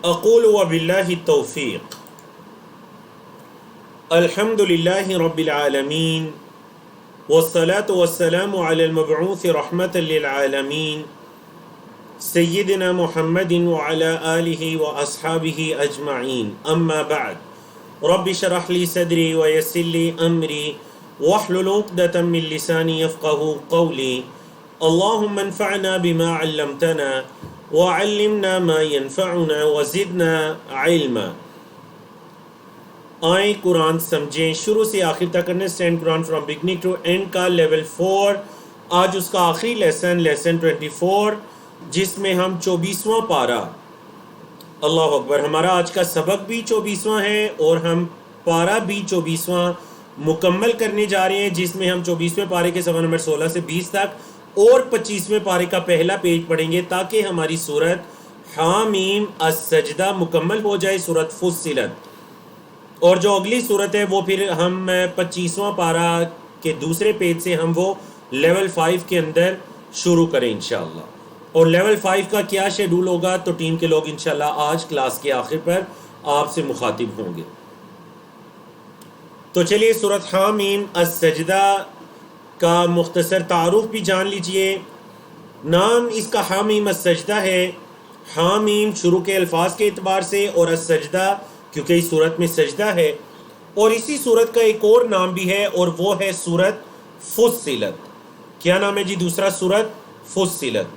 اقول وباللہ التوفیق الحمد للہ رب العالمین والصلاة والسلام علی المبعوث رحمة للعالمین سیدنا محمد وعلى آلہ واصحابہ اجمعین اما بعد رب اشرح لی صدری ویسر لی امری واحلل عقدۃ من لسانی یفقهوا قولی اللہم انفعنا بما علمتنا وعلمنا ما ينفعنا وزدنا علما۔ آئیں قرآن سمجھیں، شروع سے آخر تک understand Quran from beginning to end کا لیول 4۔ آج اس کا آخری لیسن 24، جس میں ہم 24واں پارہ، اللہ اکبر، ہمارا آج کا سبق بھی 24واں ہے اور ہم پارہ بھی 24واں مکمل کرنے جا رہے ہیں، جس میں ہم 24ویں پارے کے صفحہ نمبر 16 سے 20 تک اور 25ویں پارے کا پہلا پیج پڑھیں گے، تاکہ ہماری سورت حامیم السجدہ مکمل ہو جائے، سورت فصلت۔ اور جو اگلی سورت ہے وہ پھر ہم 25واں پارہ کے دوسرے پیج سے ہم وہ لیول 5 کے اندر شروع کریں انشاءاللہ۔ اور لیول 5 کا کیا شیڈول ہوگا تو ٹیم کے لوگ انشاءاللہ آج کلاس کے آخر پر آپ سے مخاطب ہوں گے۔ تو چلیے سورت حامیم السجدہ کا مختصر تعارف بھی جان لیجئے۔ نام اس کا حامیم السجدہ ہے، حامیم شروع کے الفاظ کے اعتبار سے، اور السجدہ کیونکہ اس صورت میں سجدہ ہے، اور اسی صورت کا ایک اور نام بھی ہے اور وہ ہے سورت فصلت۔ کیا نام ہے جی دوسرا؟ سورت فصلت۔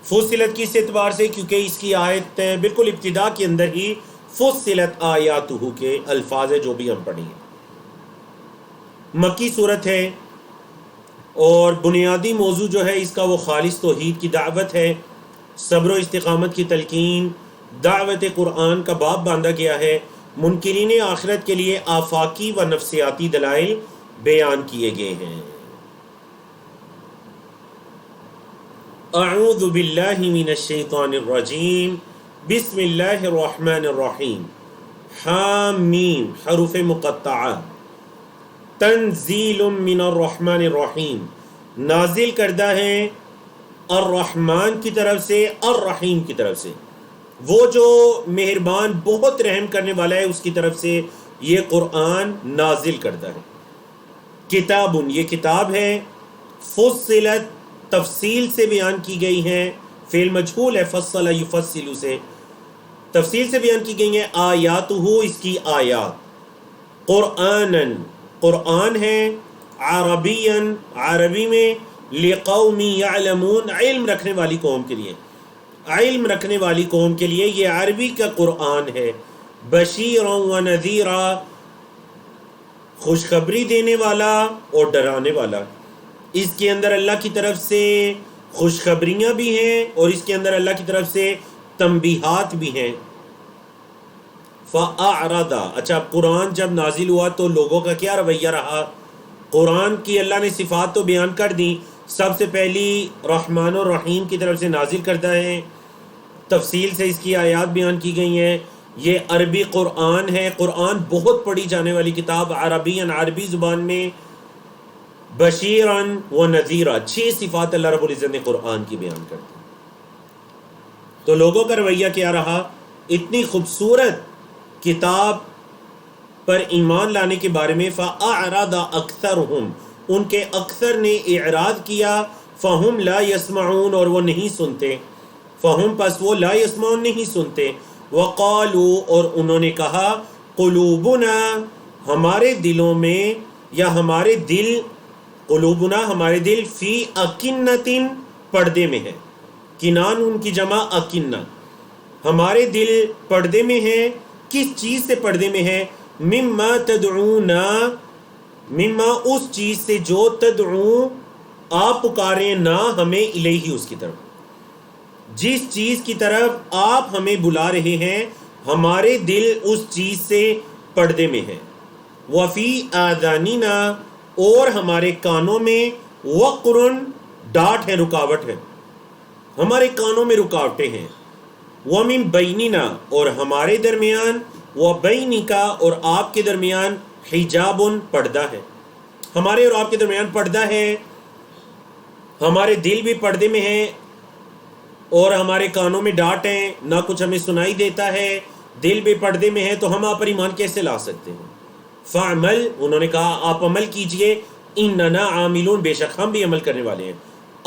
فصلت کس اعتبار سے؟ کیونکہ اس کی آیت بالکل ابتدا کے اندر ہی فصلت آیاتہ کے الفاظ ہے جو بھی ہم پڑھیں گے۔ مکی صورت ہے اور بنیادی موضوع جو ہے اس کا وہ خالص توحید کی دعوت ہے، صبر و استقامت کی تلقین، دعوت قرآن کا باب باندھا گیا ہے، منکرین آخرت کے لیے آفاقی و نفسیاتی دلائل بیان کیے گئے ہیں۔ اعوذ باللہ من الشیطان الرجیم، بسم اللہ الرحمن الرحیم۔ حامیم حروف مقطعہ، تنزیل من الرحمن الرحیم، نازل کردہ ہے الرحمن کی طرف سے، الرحیم کی طرف سے، وہ جو مہربان بہت رحم کرنے والا ہے اس کی طرف سے یہ قرآن نازل کردہ ہے۔ کتاب، یہ کتاب ہے، فصلت تفصیل سے بیان کی گئی ہیں، فعل مجہول ہے، فصل یفصل سے تفصیل سے بیان کی گئی ہیں، آیاتہ اس کی آیات، قرآنن قرآن ہے، عربین عربی میں، لقوم یعلمون علم رکھنے والی قوم کے لیے، علم رکھنے والی قوم کے لیے یہ عربی کا قرآن ہے، بشیرا و نذیرا، خوشخبری دینے والا اور ڈرانے والا۔ اس کے اندر اللہ کی طرف سے خوشخبریاں بھی ہیں اور اس کے اندر اللہ کی طرف سے تنبیہات بھی ہیں۔ فَأَعْرَضَ، اچھا قرآن جب نازل ہوا تو لوگوں کا کیا رویہ رہا؟ قرآن کی اللہ نے صفات تو بیان کر دی، سب سے پہلی رحمان اور رحیم کی طرف سے نازل کردہ ہے، تفصیل سے اس کی آیات بیان کی گئی ہیں، یہ عربی قرآن ہے، قرآن بہت پڑھی جانے والی کتاب، عربی زبان میں، بشیرن و نذیرا، 6 صفات اللہ رب العزت نے قرآن کی بیان کر دی۔ تو لوگوں کا رویہ کیا رہا؟ اتنی خوبصورت کتاب پر ایمان لانے کے بارے میں، فَأَعْرَضَ أَكْثَرُهُمْ، ان کے اکثر نے اعراض کیا، فَهُمْ لَا يَسْمَعُونَ، اور وہ نہیں سنتے، فَهُمْ پس وہ لا يسمعون نہیں سنتے، وَقَالُوا، اور انہوں نے کہا، قُلُوبُنَا ہمارے دلوں میں، یا ہمارے دل، قلوبنا ہمارے دل، فی اکنتن پردے میں ہے، کنان ان کی جمع اکنہ، ہمارے دل پردے میں ہیں، کس چیز سے پردے میں ہے؟ مما تدعونا، مما اس چیز سے جو تدعو آپ پکاریں، نا ہمیں الیہ اس کی طرف، جس چیز کی طرف آپ ہمیں بلا رہے ہیں ہمارے دل اس چیز سے پردے میں ہے۔ وفی آذاننا، اور ہمارے کانوں میں، وقرن ڈاٹ ہے، رکاوٹ ہے، ہمارے کانوں میں رکاوٹیں ہیں، وَمِن بَيْنِنَا، اور ہمارے درمیان، وَبَيْنِكَ، اور آپ کے درمیان، حجابٌ پردہ ہے، ہمارے اور آپ کے درمیان پردہ ہے، ہمارے دل بھی پردے میں ہیں، اور ہمارے کانوں میں ڈانٹ ہیں، نہ کچھ ہمیں سنائی دیتا ہے، دل بھی پردے میں ہے، تو ہم آپ پر ایمان کیسے لا سکتے ہیں؟ فعمل، انہوں نے کہا آپ عمل کیجئے، اننا عاملون، بے شک ہم بھی عمل کرنے والے ہیں،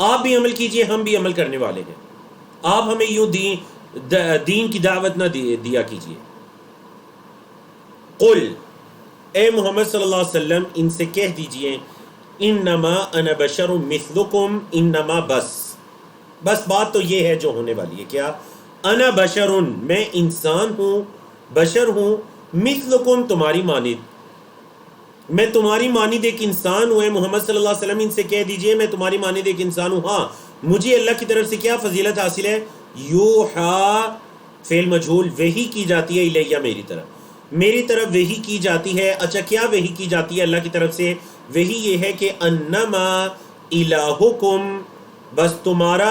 آپ بھی عمل کیجئے، ہم بھی عمل کرنے والے ہیں، آپ ہمیں یوں دین کی دعوت نہ دیا کیجئے۔ قل، اے محمد صلی اللہ علیہ وسلم ان سے کہہ دیجئے، انما انا بشر مثلکم، انما بس بات تو یہ ہے جو ہونے والی ہے، کیا؟ انا بشر، میں انسان ہوں، بشر ہوں، مثلکم، تمہاری مانند، میں تمہاری مانند ایک انسان ہوں۔ محمد صلی اللہ علیہ وسلم ان سے کہہ دیجئے میں تمہاری مانند ایک انسان ہوں، ہاں مجھے اللہ کی طرف سے کیا فضیلت حاصل ہے؟ یوحا، فعل مجہول، وحی کی جاتی ہے، الیہ، میری طرف وحی کی جاتی ہے۔ اچھا کیا وحی کی جاتی ہے اللہ کی طرف سے؟ وحی یہ ہے کہ انما الہکم، بس تمہارا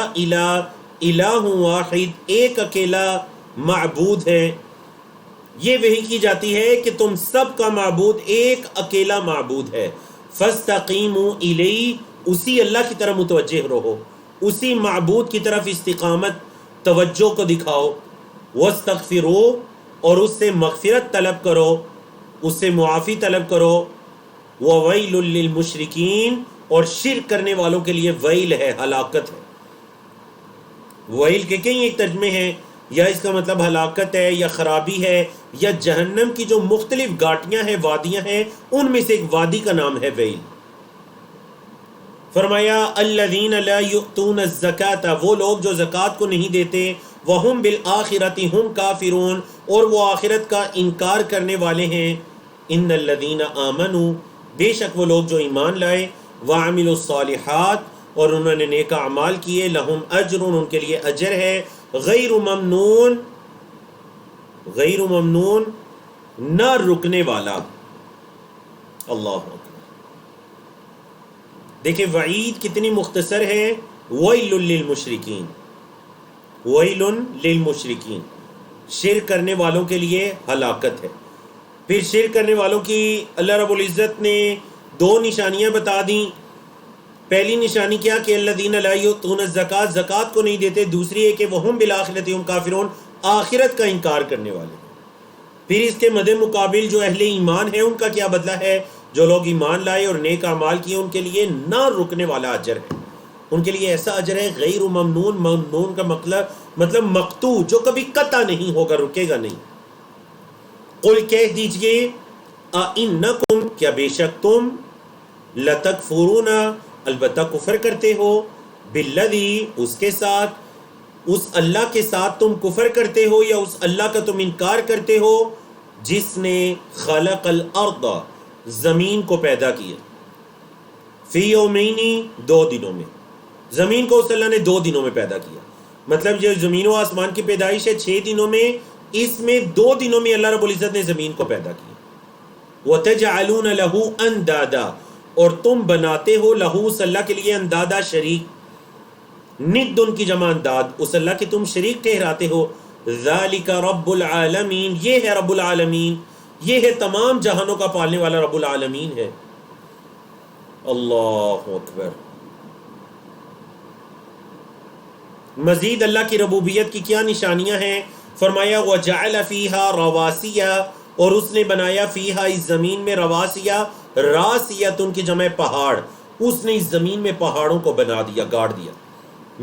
الہ واحد، ایک اکیلا معبود ہے۔ یہ وحی کی جاتی ہے کہ تم سب کا معبود ایک اکیلا معبود ہے۔ فاستقیموا الیہ، اسی اللہ کی طرف متوجہ رہو، اسی معبود کی طرف استقامت، توجہ کو دکھاؤ۔ واستغفروا، اور اس سے مغفرت طلب کرو، اس سے معافی طلب کرو۔ وویل للمشرکین، اور شرک کرنے والوں کے لیے ویل ہے، ہلاکت ہے۔ ویل کے کئی ایک ترجمے ہیں، یا اس کا مطلب ہلاکت ہے، یا خرابی ہے، یا جہنم کی جو مختلف گھاٹیاں ہیں، وادیاں ہیں، ان میں سے ایک وادی کا نام ہے ویل۔ فرمایا الذین لا یؤتون الزکاۃ، وہ لوگ جو زکوٰۃ کو نہیں دیتے، وہم بالآخرۃ ہم کافرون، اور وہ آخرت کا انکار کرنے والے ہیں۔ ان الذین آمنوا، بے شک وہ لوگ جو ایمان لائے، وعملوا الصالحات، اور انہوں نے نیک اعمال کیے، لہم اجر، ان کے لیے اجر ہے، غیر ممنون، غیر ممنون، نہ رکنے والا۔ اللہ اکبر، دیکھیں وعید کتنی مختصر ہے، ویل للمشرکین، ویل للمشرکین، شرک کرنے والوں کے لیے ہلاکت ہے۔ پھر شرک کرنے والوں کی اللہ رب العزت نے دو نشانیاں بتا دیں۔ پہلی نشانی کیا کہ الذین لا یؤتون الزکاۃ، زکوٰۃ کو نہیں دیتے۔ دوسری ہے کہ وہم بالآخرۃ ہم کافرون، آخرت کا انکار کرنے والے۔ پھر اس کے مد مقابل جو اہل ایمان ہیں ان کا کیا بدلہ ہے؟ جو لوگ ایمان لائے اور نیک اعمال کیے ان کے لیے نہ رکنے والا اجر ہے، ان کے لیے ایسا اجر ہے غیر ممنون، ممنون کا مطلب مقطوع، جو کبھی قطع نہیں ہوگا، رکے گا نہیں۔ قل، کہہ دیجئے، اِنَّکُمْ، کیا بے شک تم، لَتَکْفُرُونَ، البتہ کفر کرتے ہو، بِالَّذِی، اس کے ساتھ، اس اللہ کے ساتھ تم کفر کرتے ہو، یا اس اللہ کا تم انکار کرتے ہو جس نے خلق الارض، زمین کو پیدا کیا، فی یومین، 2 دنوں میں، زمین کو اس اللہ نے 2 دنوں میں پیدا کیا۔ مطلب جو زمین و آسمان کی پیدائش ہے 6 دنوں میں، اس میں 2 دنوں میں اللہ رب العزت نے زمین کو پیدا کیا۔ وَتَجْعَلُونَ لَهُ أَنْدَادًا، اور تم بناتے ہو لہو، اس اللہ کے لیے، اندادا، شریک، ند ان کی جمع انداد، اس اللہ کے تم شریک ٹھہراتے ہو۔ ذَلِكَ رَبُّ الْعَالَمِينَ، یہ ہے رب العالمین، یہ ہے تمام جہانوں کا پالنے والا رب العالمین ہے۔ اللہ اکبر۔ مزید اللہ کی ربوبیت کی کیا نشانیاں ہیں؟ فرمایا وَجَعَلَ فِيهَا رَوَاسِيَ، اور اس نے بنایا فیہا، اس زمین میں، رواسیہ، راسیت ان کی جمع پہاڑ، اس نے اس زمین میں پہاڑوں کو بنا دیا، گاڑ دیا،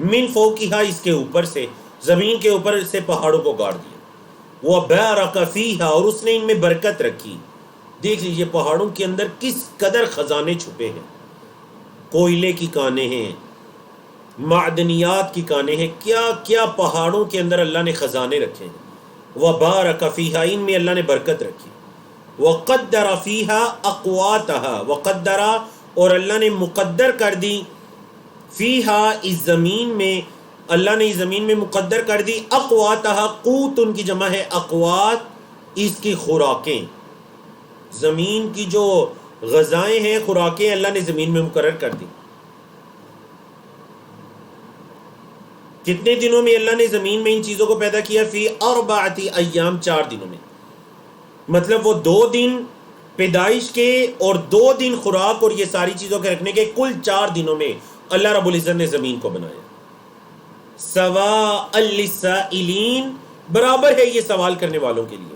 من فوقہا، اس کے اوپر سے، زمین کے اوپر سے پہاڑوں کو گاڑ دیا۔ وَبَارَكَ فِيهَا، اور اس نے ان میں برکت رکھی۔ دیکھ لیجئے پہاڑوں کے اندر کس قدر خزانے چھپے ہیں، کوئلے کی کانیں ہیں، معدنیات کی کانیں ہیں، کیا کیا پہاڑوں کے اندر اللہ نے خزانے رکھے ہیں۔ وَبَارَكَ فِيهَا، ان میں اللہ نے برکت رکھی۔ وَقَدَّرَ فِيهَا أَقْوَاتَهَا، وَقَدَّرَ، اور اللہ نے مقدر کر دی، فِيهَا، اس زمین میں، اللہ نے اس زمین میں مقدر کر دی، اقواتها، قوت ان کی جمع ہے، اقوات، اس کی خوراکیں، زمین کی جو غذائیں ہیں، خوراکیں اللہ نے زمین میں مقرر کر دی۔ کتنے دنوں میں اللہ نے زمین میں ان چیزوں کو پیدا کیا؟ فی 4 ایام، 4 دنوں میں، مطلب وہ 2 دن پیدائش کے اور 2 دن خوراک اور یہ ساری چیزوں کے رکھنے کے، کل 4 دنوں میں اللہ رب العزت نے زمین کو بنایا۔ سواء للسائلین، برابر ہے یہ سوال کرنے والوں کے لیے،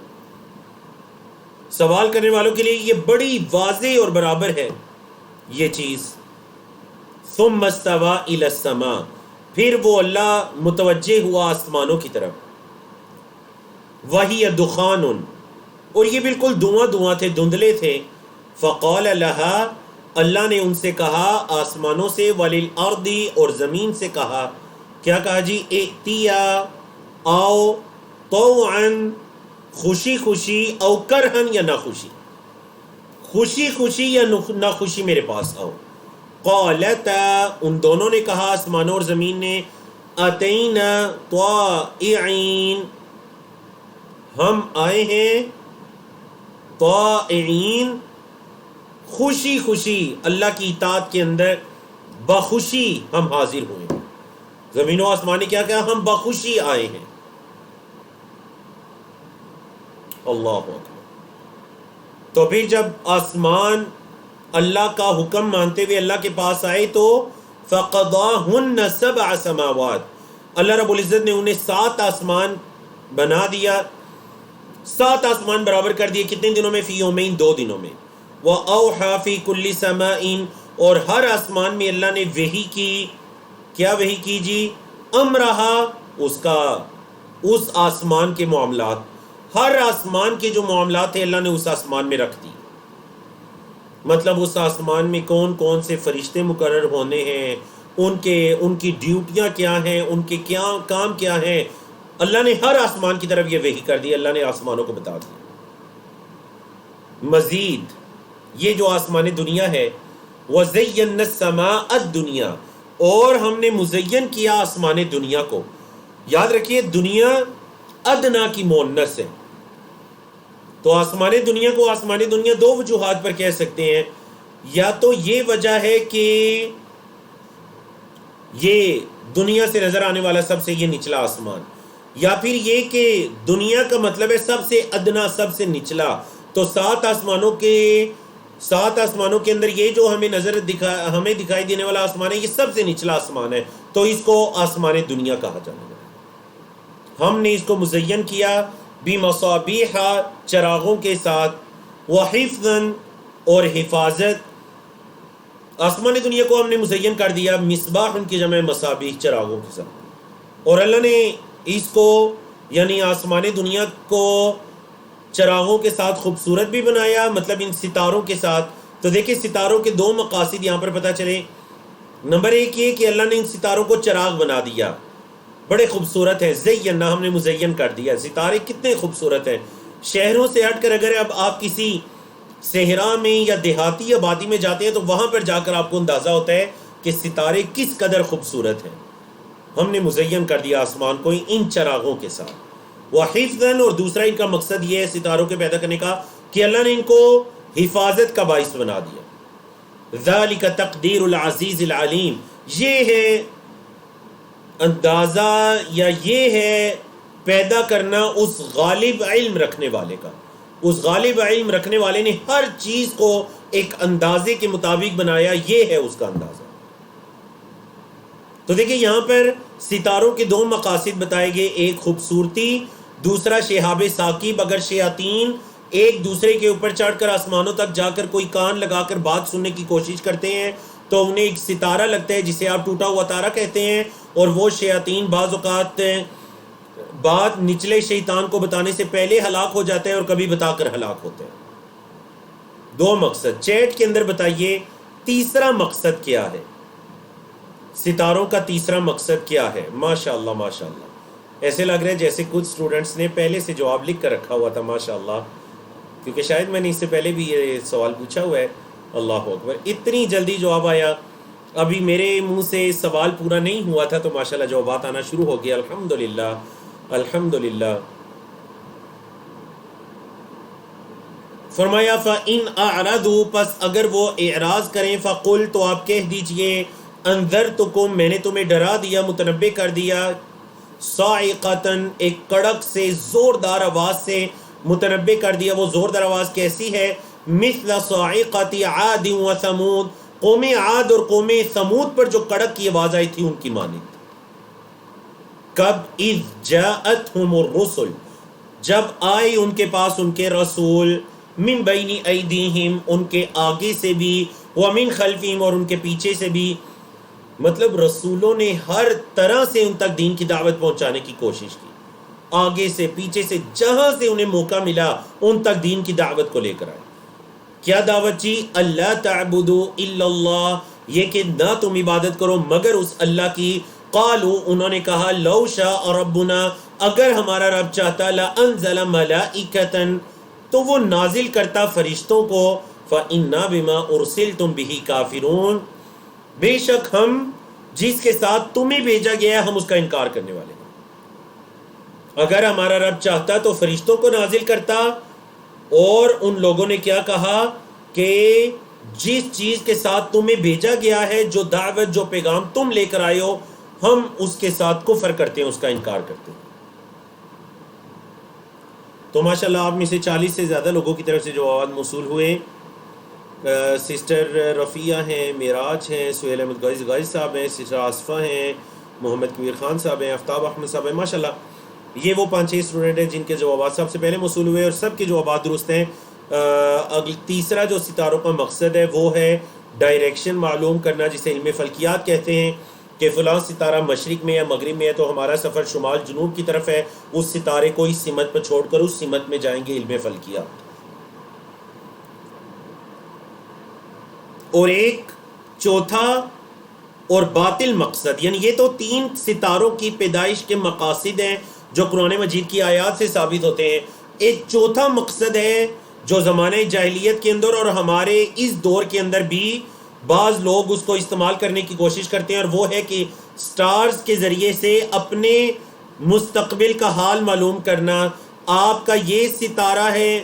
سوال کرنے والوں کے لیے یہ بڑی واضح اور برابر ہے یہ چیز۔ ثم استوى الى السماء، پھر وہ اللہ متوجہ ہوا آسمانوں کی طرف، وَهِيَ دُخَانٌ، اور یہ بالکل دھواں تھے، دھندلے تھے، فَقَالَ لَهَا، اللہ نے ان سے کہا، آسمانوں سے، وَلِلْأَرْضِ، اور زمین سے کہا، کیا کہا جی؟ ائتیا، آؤ، طوعاً، خوشی خوشی، او کرہن، یا ناخوشی، خوشی خوشی یا ناخوشی میرے پاس آؤ۔ قالتا، ان دونوں نے کہا، آسمانوں اور زمین نے، اتینا طائعین، ہم آئے ہیں طائعین، خوشی خوشی، اللہ کی اطاعت کے اندر بخوشی ہم حاضر ہوئے۔ زمین و آسمان نے کیا کہا؟ ہم بخوشی آئے ہیں۔ اللہ اکبر۔ تو پھر جب آسمان اللہ کا حکم مانتے ہوئے اللہ کے پاس آئے تو فَقَضَاهُنَّ سَبْعَ سَمَاوَاتٍ، اللہ رب العزت نے انہیں 7 آسمان بنا دیا، 7 آسمان برابر کر دیے، کتنے دنوں میں؟ فی یومین، 2 دنوں میں۔ وَأَوْحَى فِي كُلِّ سَمَاءٍ، اور ہر آسمان میں اللہ نے وحی کی، کیا وحی کی جی؟ امرہا، اس آسمان کے معاملات، ہر آسمان کے جو معاملات ہیں اللہ نے اس آسمان میں رکھ دی۔ مطلب اس آسمان میں کون کون سے فرشتے مقرر ہونے ہیں، ان کی ڈیوٹیاں کیا ہیں، ان کے کیا کام کیا ہیں، اللہ نے ہر آسمان کی طرف یہ وحی کر دی، اللہ نے آسمانوں کو بتا دیا۔ مزید یہ جو آسمان دنیا ہے، وَزَيَّنَّا السَّمَاءَ الدُّنْيَا، اور ہم نے مزین کیا آسمان دنیا کو۔ یاد رکھیے دنیا ادنا کی مؤنث ہے، تو آسمان دنیا کو آسمان دنیا 2 وجوہات پر کہہ سکتے ہیں، یا تو یہ وجہ ہے کہ یہ دنیا سے نظر آنے والا سب سے یہ نچلا آسمان، یا پھر یہ کہ دنیا کا مطلب ہے سب سے ادنا، سب سے نچلا، تو 7 آسمانوں کے اندر یہ جو ہمیں ہمیں دکھائی دینے والا آسمان ہے، یہ سب سے نچلا آسمان ہے، تو اس کو آسمان دنیا کہا جانے والا۔ ہم نے اس کو مزین کیا بمصابیح، چراغوں کے ساتھ، وحفظاً، اور حفاظت۔ آسمان دنیا کو ہم نے مزین کر دیا، مصباح ان کی جمع مصابیح، چراغوں کے ساتھ، اور اللہ نے اس کو یعنی آسمان دنیا کو چراغوں کے ساتھ خوبصورت بھی بنایا، مطلب ان ستاروں کے ساتھ۔ تو دیکھیں ستاروں کے 2 مقاصد یہاں پر پتہ چلے۔ نمبر 1 یہ کہ اللہ نے ان ستاروں کو چراغ بنا دیا، بڑے خوبصورت ہیں، زینا، ہم نے مزین کر دیا۔ ستارے کتنے خوبصورت ہیں، شہروں سے ہٹ کر اگر اب آپ کسی صحرا میں یا دیہاتی آبادی میں جاتے ہیں تو وہاں پر جا کر آپ کو اندازہ ہوتا ہے کہ ستارے کس قدر خوبصورت ہیں۔ ہم نے مزین کر دیا آسمان کو ان چراغوں کے ساتھ، وحفظاً، اور دوسرا ان کا مقصد یہ ہے ستاروں کے پیدا کرنے کا کہ اللہ نے ان کو حفاظت کا باعث بنا دیا۔ ذالک تقدیر العزیز العلیم، یہ ہے اندازہ یا یہ ہے پیدا کرنا اس غالب علم رکھنے والے کا۔ اس غالب علم رکھنے والے نے ہر چیز کو ایک اندازے کے مطابق بنایا، یہ ہے اس کا اندازہ۔ تو دیکھیں یہاں پر ستاروں کے 2 مقاصد بتائے گئے، ایک خوبصورتی، دوسرا شہاب ثاقب۔ اگر شیاطین ایک دوسرے کے اوپر چڑھ کر آسمانوں تک جا کر کوئی کان لگا کر بات سننے کی کوشش کرتے ہیں تو انہیں ایک ستارہ لگتا ہے جسے آپ ٹوٹا ہوا تارہ کہتے ہیں، اور وہ شیاطین بعض اوقات بات نچلے شیطان کو بتانے سے پہلے ہلاک ہو جاتا ہے اور کبھی بتا کر ہلاک ہوتے ہیں۔ 2 مقصد چیٹ کے اندر بتائیے، تیسرا مقصد کیا ہے؟ ستاروں کا تیسرا مقصد کیا ہے؟ ماشاءاللہ ماشاءاللہ، ایسے لگ رہا ہے جیسے کچھ سٹوڈنٹس نے پہلے سے جواب لکھ کر رکھا ہوا تھا، ماشاءاللہ، کیونکہ شاید میں نے اس سے پہلے بھی یہ سوال پوچھا ہوا ہے۔ اللہ اکبر، اتنی جلدی جواب آیا، ابھی میرے منہ سے سوال پورا نہیں ہوا تھا تو ماشاءاللہ جوابات آنا شروع ہو گیا، الحمدللہ الحمدللہ۔ فرمایا فَإِنْ أَعْرَضُوا، پس اگر وہ اعراض کریں، فَقُلْ، تو آپ کہہ دیجئے، انذرتکم، میں نے تمہیں ڈرا دیا، متنبہ کر دیا، صاعقۃ، ایک کڑک سے، زوردار آواز سے متنبہ کر دیا۔ وہ زوردار آواز کیسی ہے؟ مثل صاعقۃ عاد و ثمود، قوم عاد اور قوم ثمود پر جو کڑک کی آواز آئی تھی ان کی مانند۔ کب؟ اذ جاءتہم الرسل، جب آئے ان کے پاس ان کے رسول، من بین ایدیہم، ان کے آگے سے بھی، ومن خلفہم، اور ان کے پیچھے سے بھی. مطلب رسولوں نے ہر طرح سے ان تک دین کی دعوت پہنچانے کی کوشش کی، آگے سے پیچھے سے، جہاں سے انہیں موقع ملا ان تک دین کی دعوت کو لے کر آئے. کیا دعوت جی؟ اللہ تعبدوا الا اللہ، یہ کہ نہ تم عبادت کرو مگر اس اللہ کی. قالوا، انہوں نے کہا، لو شاء ربنا، اگر ہمارا رب چاہتا، لانزل ملائکۃ، تو وہ نازل کرتا فرشتوں کو. فإنا بما ارسلتم به کافرون، بے شک ہم جس کے ساتھ تمہیں بھیجا گیا ہے ہم اس کا انکار کرنے والے ہیں. اگر ہمارا رب چاہتا تو فرشتوں کو نازل کرتا. اور ان لوگوں نے کیا کہا کہ جس چیز کے ساتھ تمہیں بھیجا گیا ہے، جو دعوت، جو پیغام تم لے کر آئے ہو، ہم اس کے ساتھ کفر کرتے ہیں، اس کا انکار کرتے ہیں. تو ماشاءاللہ آپ میں سے 40 سے زیادہ لوگوں کی طرف سے جوابات موصول ہوئے. سسٹر رفیہ ہیں، معراج ہیں، سہیل احمد غازی صاحب ہیں، سسٹر آصفہ ہیں، محمد کبیر خان صاحب ہیں، آفتاب احمد صاحب ہیں. ماشاءاللہ یہ وہ 5-6 اسٹوڈنٹ ہیں جن کے جوابات سب سے پہلے موصول ہوئے اور سب کے جوابات درست ہیں. تیسرا جو ستاروں کا مقصد ہے وہ ہے ڈائریکشن معلوم کرنا، جسے علم فلکیات کہتے ہیں، کہ فلاں ستارہ مشرق میں یا مغرب میں ہے تو ہمارا سفر شمال جنوب کی طرف ہے، اس ستارے کو اس سمت پر چھوڑ کر اس سمت میں جائیں گے، علم فلکیات. اور ایک چوتھا اور باطل مقصد، یعنی یہ تو 3 ستاروں کی پیدائش کے مقاصد ہیں جو قرآن مجید کی آیات سے ثابت ہوتے ہیں. ایک چوتھا مقصد ہے جو زمانہ جاہلیت کے اندر اور ہمارے اس دور کے اندر بھی بعض لوگ اس کو استعمال کرنے کی کوشش کرتے ہیں، اور وہ ہے کہ سٹارز کے ذریعے سے اپنے مستقبل کا حال معلوم کرنا. آپ کا یہ ستارہ ہے،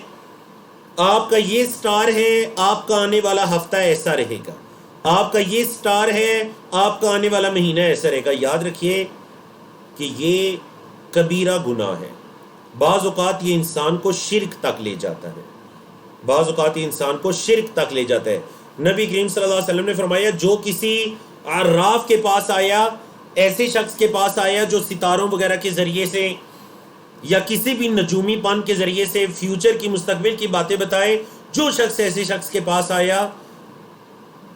آپ کا یہ سٹار ہے، آپ کا آنے والا ہفتہ ایسا رہے گا، آپ کا یہ سٹار ہے، آپ کا آنے والا مہینہ ایسا رہے گا. یاد رکھیے کہ یہ کبیرہ گناہ ہے. بعض اوقات یہ انسان کو شرک تک لے جاتا ہے، بعض اوقات یہ انسان کو شرک تک لے جاتا ہے. نبی کریم صلی اللہ علیہ وسلم نے فرمایا، جو کسی عراف کے پاس آیا، ایسے شخص کے پاس آیا جو ستاروں وغیرہ کے ذریعے سے یا کسی بھی نجومی پن کے ذریعے سے فیوچر کی، مستقبل کی باتیں بتائے، جو شخص ایسے شخص کے پاس آیا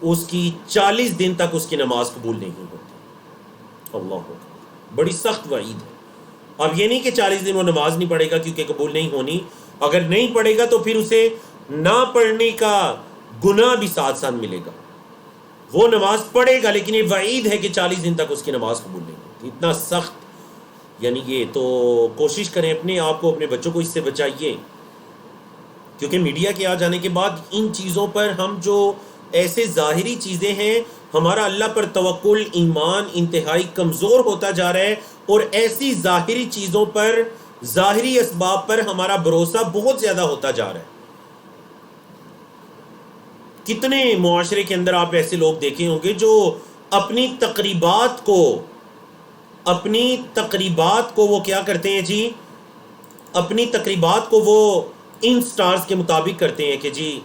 اس کی 40 دن تک اس کی نماز قبول نہیں ہوتی. اللہ اکبر، بڑی سخت وعید ہے. اب یہ نہیں کہ 40 دن وہ نماز نہیں پڑھے گا کیونکہ قبول نہیں ہونی، اگر نہیں پڑھے گا تو پھر اسے نہ پڑھنے کا گناہ بھی ساتھ ساتھ ملے گا. وہ نماز پڑھے گا لیکن یہ وعید ہے کہ 40 دن تک اس کی نماز قبول نہیں ہوتی. اتنا سخت، یعنی یہ تو کوشش کریں اپنے آپ کو، اپنے بچوں کو اس سے بچائیے، کیونکہ میڈیا کے آ جانے کے بعد ان چیزوں پر ہم جو ایسے ظاہری چیزیں ہیں، ہمارا اللہ پر توکل، ایمان انتہائی کمزور ہوتا جا رہا ہے، اور ایسی ظاہری چیزوں پر، ظاہری اسباب پر ہمارا بھروسہ بہت زیادہ ہوتا جا رہا ہے. کتنے معاشرے کے اندر آپ ایسے لوگ دیکھے ہوں گے جو اپنی تقریبات کو وہ کیا کرتے ہیں جی، اپنی تقریبات کو وہ ان سٹارز کے مطابق کرتے ہیں کہ جی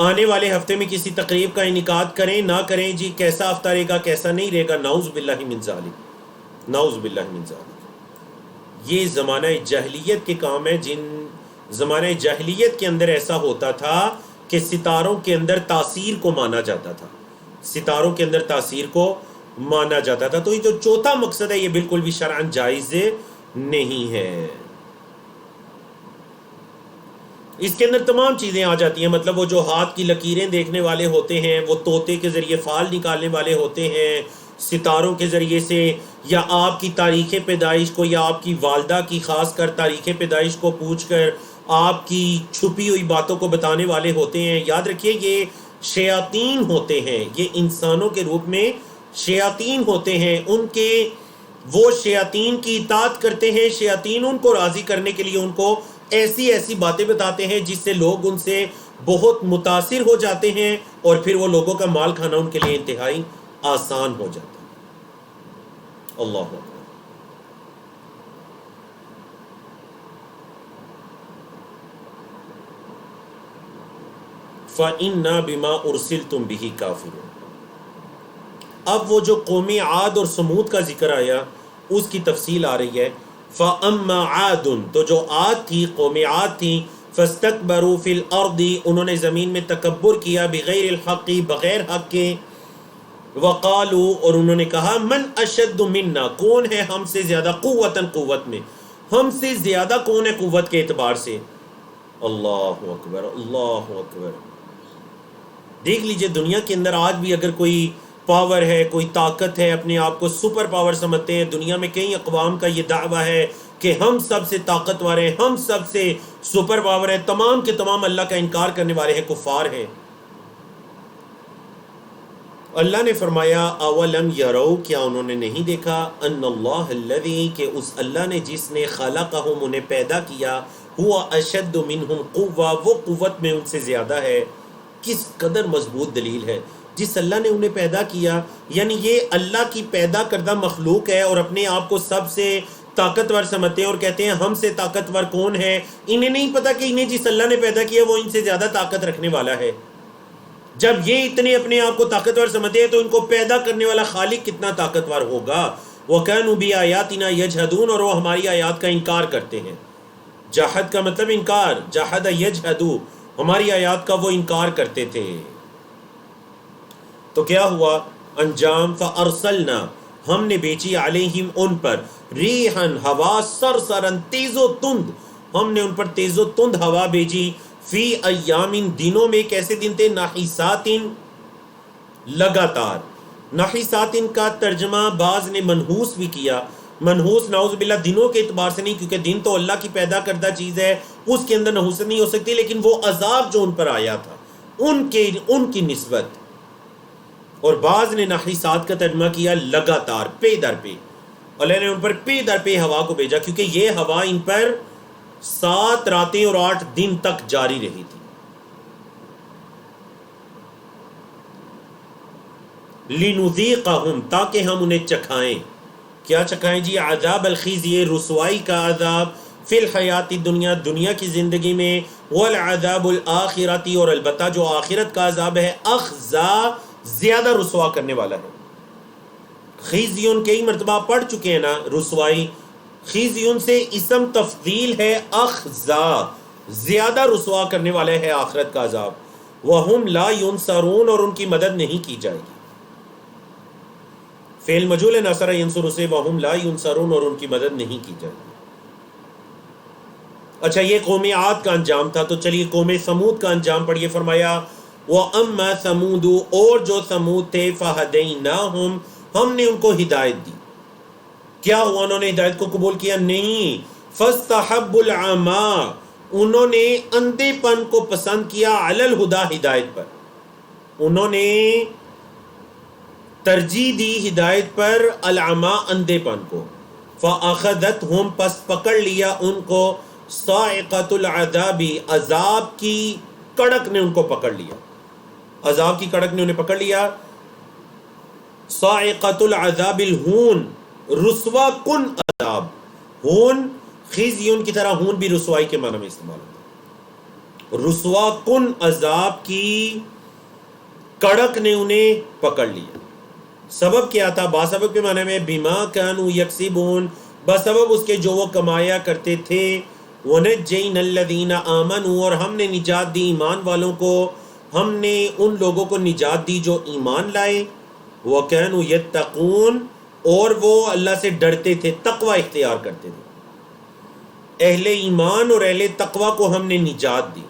آنے والے ہفتے میں کسی تقریب کا انعقاد کریں نہ کریں، جی کیسا ہفتہ رہے گا کیسا نہیں رہے گا. نعوذ باللہ من ذالک، نعوذ باللہ من ذالک. یہ زمانہ جاہلیت کے کام ہے، جن زمانہ جاہلیت کے اندر ایسا ہوتا تھا کہ ستاروں کے اندر تاثیر کو مانا جاتا تھا، ستاروں کے اندر تاثیر کو مانا جاتا تھا. تو یہ جو چوتھا مقصد ہے یہ بالکل بھی شرعاً جائز نہیں ہے. اس کے اندر تمام چیزیں آ جاتی ہیں. مطلب وہ جو ہاتھ کی لکیریں دیکھنے والے ہوتے ہیں، وہ طوطے کے ذریعے فال نکالنے والے ہوتے ہیں ستاروں کے ذریعے سے، یا آپ کی تاریخ پیدائش کو یا آپ کی والدہ کی خاص کر تاریخ پیدائش کو پوچھ کر آپ کی چھپی ہوئی باتوں کو بتانے والے ہوتے ہیں. یاد رکھیے یہ شیاطین ہوتے ہیں، یہ انسانوں کے روپ میں شیاطین ہوتے ہیں. ان کے وہ شیاطین کی اطاعت کرتے ہیں، شیاطین ان کو راضی کرنے کے لیے ان کو ایسی ایسی باتیں بتاتے ہیں جس سے لوگ ان سے بہت متاثر ہو جاتے ہیں، اور پھر وہ لوگوں کا مال کھانا ان کے لیے انتہائی آسان ہو جاتا ہے. اللہ اکبر. فَإِنَّا بِمَا أُرْسِلْتُمْ بِهِ كَافِرُونَ. اب وہ جو قوم عاد اور سمود کا ذکر آیا، اس کی تفصیل آ رہی ہے. فَأَمَّا عَادٌ تو جو عاد تھی، قوم عاد تھی، فَاسْتَكْبَرُوا فِي الْأَرْضِ انہوں نے زمین میں تکبر کیا، بغیر الحق بغیر حق کے، وقالوا اور انہوں نے کہا من اشد منا کون ہے ہم سے زیادہ قوتاً قوت میں، ہم سے زیادہ کون ہے قوت کے اعتبار سے. اللہ اکبر اللہ اکبر. دیکھ لیجئے دنیا کے اندر آج بھی اگر کوئی پاور ہے، کوئی طاقت ہے، اپنے آپ کو سپر پاور سمجھتے ہیں. دنیا میں کئی اقوام کا یہ دعویٰ ہے کہ ہم سب سے طاقتور ہیں، ہم سب سے سپر پاور ہیں. تمام کے تمام اللہ کا انکار کرنے والے ہیں، کفار ہیں. اللہ نے فرمایا اولم یرو کیا انہوں نے نہیں دیکھا ان اللہ الذی کہ اس اللہ نے جس نے خلقہم انہیں پیدا کیا، ہوا اشد منہم قوہ وہ قوت میں ان سے زیادہ ہے. کس قدر مضبوط دلیل ہے. جس اللہ نے انہیں پیدا کیا، یعنی یہ اللہ کی پیدا کردہ مخلوق ہے اور اپنے آپ کو سب سے طاقتور سمجھتے ہیں اور کہتے ہیں ہم سے طاقتور کون ہے. انہیں نہیں پتا کہ انہیں جس اللہ نے پیدا کیا وہ ان سے زیادہ طاقت رکھنے والا ہے. جب یہ اتنے اپنے آپ کو طاقتور سمجھتے ہیں تو ان کو پیدا کرنے والا خالق کتنا طاقتور ہوگا. وَكَانُوا بِآيَاتِنَا يَجْحَدُونَ اور وہ ہماری آیات کا انکار کرتے ہیں. جہد کا مطلب انکار، جہد یجحدو ہماری آیات کا وہ انکار کرتے تھے. تو کیا ہوا انجام؟ فَأَرْسَلْنَا ہم نے بیچی علیہم ان پر ریحن ہوا سرسرن تیز و تند، ہم نے ان پر تیز و تند ہوا بھیجی. فی ایامن دنوں میں، کیسے دن تھے؟ ناحساتن لگاتار. ناحساتن کا ترجمہ بعض نے منحوس بھی کیا. منحوس نعوذ باللہ دنوں کے اعتبار سے نہیں، کیونکہ دن تو اللہ کی پیدا کردہ چیز ہے، اس کے اندر نحوست نہیں ہو سکتی، لیکن وہ عذاب جو ان پر آیا تھا ان کی نسبت. اور بعض نے ناحسات کا ترجمہ کیا لگاتار، پے در پے. اللہ نے ان پر پے در پے ہوا کو بھیجا، کیونکہ یہ ہوا ان پر 7 راتیں اور 8 دن تک جاری رہی تھی. لِنُذِيقَهُمْ تاکہ ہم انہیں چکھائیں. کیا چکھائیں جی؟ عذاب الخزي رسوائی کا عذاب، فی الحیات دنیا دنیا کی زندگی میں، والعذاب الآخرتی اور البتہ جو آخرت کا عذاب ہے اخزا زیادہ رسوا کرنے والا ہے. خزیون کئی مرتبہ پڑھ چکے ہیں نا رسوائی. خزیون سے اسم تفضیل ہے، اخزا زیادہ رسوا کرنے والے ہے آخرت کا عذاب. وہم لا ینصرون اور ان کی مدد نہیں کی جائے گی. فعل مجہول نصر ینصر سے وہم لا ینصرون اور ان کی مدد نہیں کی جائے گی. اچھا یہ قوم عاد کا انجام تھا، تو چلیے قوم ثمود کا انجام پڑھیے. فرمایا وَأَمَّا ثَمُودُ اور جو ثمود تھے فَهَدَيْنَاهُمْ ہم نے ان کو ہدایت دی. کیا ہوا؟ انہوں نے ہدایت کو قبول کیا نہیں. فَاسْتَحَبُّ الْعَمَى انہوں نے اندھے پن کو پسند کیا، عَلَى الْهُدَى ہدایت پر. انہوں نے ترجیح دی ہدایت پر العما اندھے پن کو. فَأَخَذَتْهُمْ پس پکڑ لیا ان کو صَاعِقَةُ الْعَذَابِ عذاب کی کڑک نے ان کو پکڑ لیا. عذاب کی کڑک نے انہیں پکڑ لیا. صَاعِقَةُ الْعَذَابِ الْهُونِ رسوا کن عذاب. ہون خزیون کی طرح ہون بھی رسوائی کے معنی میں استعمال ہوتا ہے. رسوا کن عذاب کی کڑک نے انہیں پکڑ لیا. سبب کیا تھا؟ باسبب کے معنی میں بما کانوا یکسبون بسبب اس کے جو وہ کمایا کرتے تھے. ونجینا الذین آمنوا اور ہم نے نجات دی ایمان والوں کو، ہم نے ان لوگوں کو نجات دی جو ایمان لائے. وکانوا یتقون اور وہ اللہ سے ڈرتے تھے، تقوی اختیار کرتے تھے. اہل ایمان اور اہل تقوی کو ہم نے نجات دی.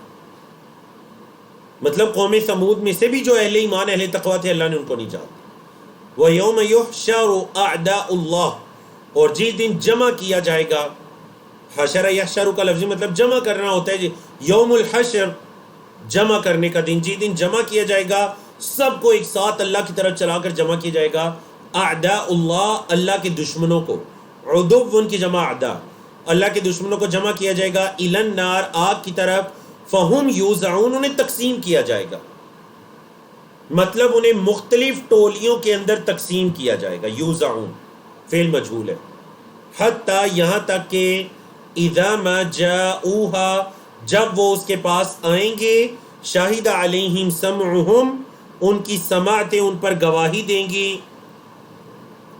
مطلب قوم ثمود میں سے بھی جو اہل ایمان اہل تقوی تھے اللہ نے ان کو نجات دی. وَيَوْمَ يُحْشَرُ أَعْدَاءُ اللَّهِ اور جس دن جمع کیا جائے گا. حشر یحشر کا لفظی مطلب جمع کرنا ہوتا ہے. یوم الحشر جمع کرنے کا دن، جس دن جمع کیا جائے گا سب کو ایک ساتھ اللہ کی طرف چلا کر جمع کیا جائے گا. اعداء اللہ اللہ کے دشمنوں کو، عدو ان کی جمع اعداء، اللہ کے دشمنوں کو جمع کیا جائے گا. الی النار آگ کی طرف. فہم یوزعون انہیں تقسیم کیا جائے گا، مطلب انہیں مختلف ٹولیوں کے اندر تقسیم کیا جائے گا. یوزعون فعل مجہول ہے. حتی یہاں تک کہ اذا ما جاؤوها جب وہ اس کے پاس آئیں گے. شاہد علیہم سمعہم ان کی سماعتیں ان پر گواہی دیں گی.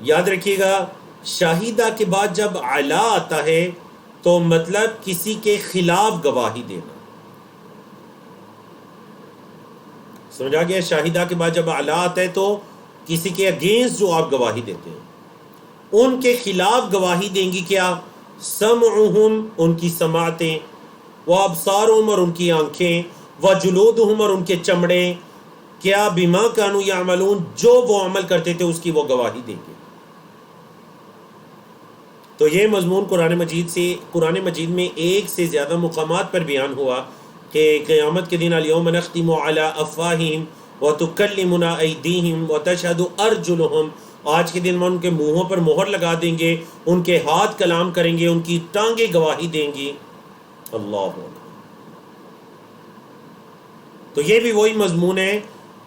یاد رکھیے گا شاہدہ کے بعد جب علا آتا ہے تو مطلب کسی کے خلاف گواہی دینا. سمجھا گیا؟ شاہدہ کے بعد جب علا آتا ہے تو کسی کے اگینسٹ جو آپ گواہی دیتے ہیں ان کے خلاف گواہی دیں گی. کیا؟ سمعہم، ان کی سماعتیں، وابصارہم، اور ان کی آنکھیں، وجلودہم، اور ان کے چمڑے. کیا؟ بما کانوا یعملون، جو وہ عمل کرتے تھے اس کی وہ گواہی دیں گے. تو یہ مضمون قرآن مجید میں ایک سے زیادہ مقامات پر بیان ہوا کہ قیامت کے دن الیوم نختم علی افواہہم وتکلمنا ایدیہم وتشہد ارجلہم، آج کے دن میں ان کے منہوں پر مہر لگا دیں گے، ان کے ہاتھ کلام کریں گے، ان کی ٹانگیں گواہی دیں گی. اللہ اکبر. تو یہ بھی وہی مضمون ہے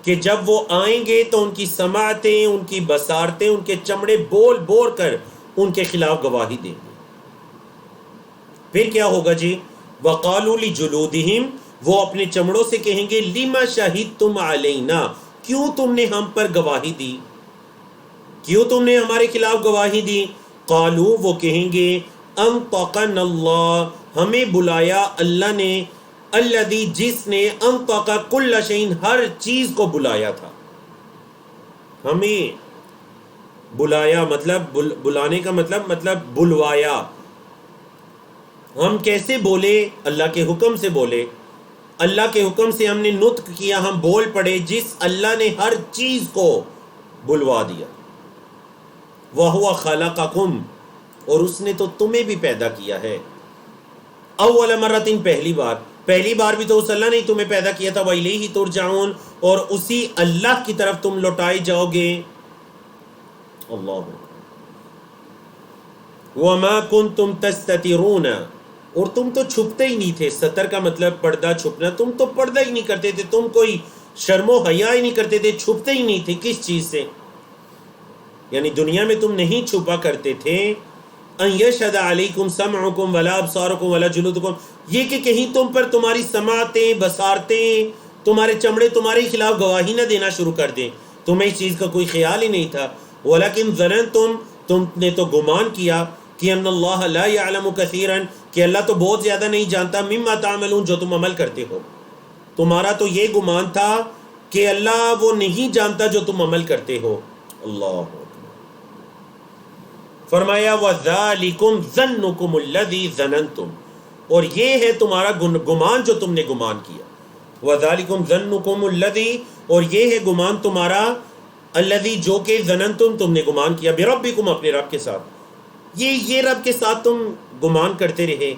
کہ جب وہ آئیں گے تو ان کی سماعتیں، ان کی بصارتیں، ان کے چمڑے بول بول کر ان کے خلاف گواہی دیں گے. پھر کیا ہوگا جی؟ وَقَالُوا لِجُلُودِهِمْ، وہ اپنے چمڑوں سے کہیں گے لِمَ شَهِدْتُمْ عَلَيْنَا، کیوں تم نے ہم پر گواہی دی، کیوں تم نے ہمارے خلاف گواہی دی؟ قالوا، وہ کہیں گے انطقنا اللہ، ہمیں بلایا اللہ نے، الذی، جس نے انطق کل شیء، ہر چیز کو بلایا تھا. ہمیں بلایا مطلب بلانے کا مطلب بلوایا. ہم کیسے بولے؟ اللہ کے حکم سے بولے، اللہ کے حکم سے ہم نے نطق کیا، ہم بول پڑے جس اللہ نے ہر چیز کو بلوا دیا. وَهُوَ خَلَقَكُمْ، اور اس نے تو تمہیں بھی پیدا کیا ہے. اول مرتين، پہلی بار بھی تو اس اللہ نے تمہیں پیدا کیا تھا. وَإِلَيْهِ تُرْجَعُونَ، اور اسی اللہ کی طرف تم لوٹائے جاؤ گے. اللہ. وَمَا كُنْتُمْ تَسْتَتِرُونَ، اور تم تو چھپتے ہی نہیں تھے. ستر کا مطلب پردہ، چھپنا. تم تو پردہ ہی نہیں کرتے تھے، تم کوئی شرم و حیا ہی نہیں کرتے تھے، چھپتے ہی نہیں تھے. کس چیز سے؟ یعنی دنیا میں تم نہیں چھپا کرتے تھے. ان یشہد علیکم سمعکم ولا ابصارکم ولا جلودکم، یہ کہ کہیں تم پر تمہاری سماعتیں، بصارتیں، تمہارے چمڑے تمہارے خلاف گواہی نہ دینا شروع کر دیں. تمہیں اس چیز کا کوئی خیال ہی نہیں تھا. ولکن ظننتم، تم نے تو گمان کیا کہ ان اللہ لا یعلم کثیرا، کہ اللہ تو بہت زیادہ نہیں جانتا، مما تعملون، جو تم عمل کرتے ہو. تمہارا تو یہ گمان تھا کہ اللہ وہ نہیں جانتا جو تم عمل کرتے ہو. اللہ. فرمایا وَذَلِكُمْ ظَنُّكُمُ الَّذِي ظَنَنْتُمْ، اور یہ ہے تمہارا گمان جو تم نے گمان کیا. وَذَلِكُمْ ظَنُّكُمُ الَّذِي، اور یہ ہے گمان تمہارا، الَّذِي، جو کہ ظَنَنْتُمْ، تم نے گمان کیا، بِرَبِّكُمْ، اپنے رب کے ساتھ. یہ رب کے ساتھ تم گمان کرتے رہے.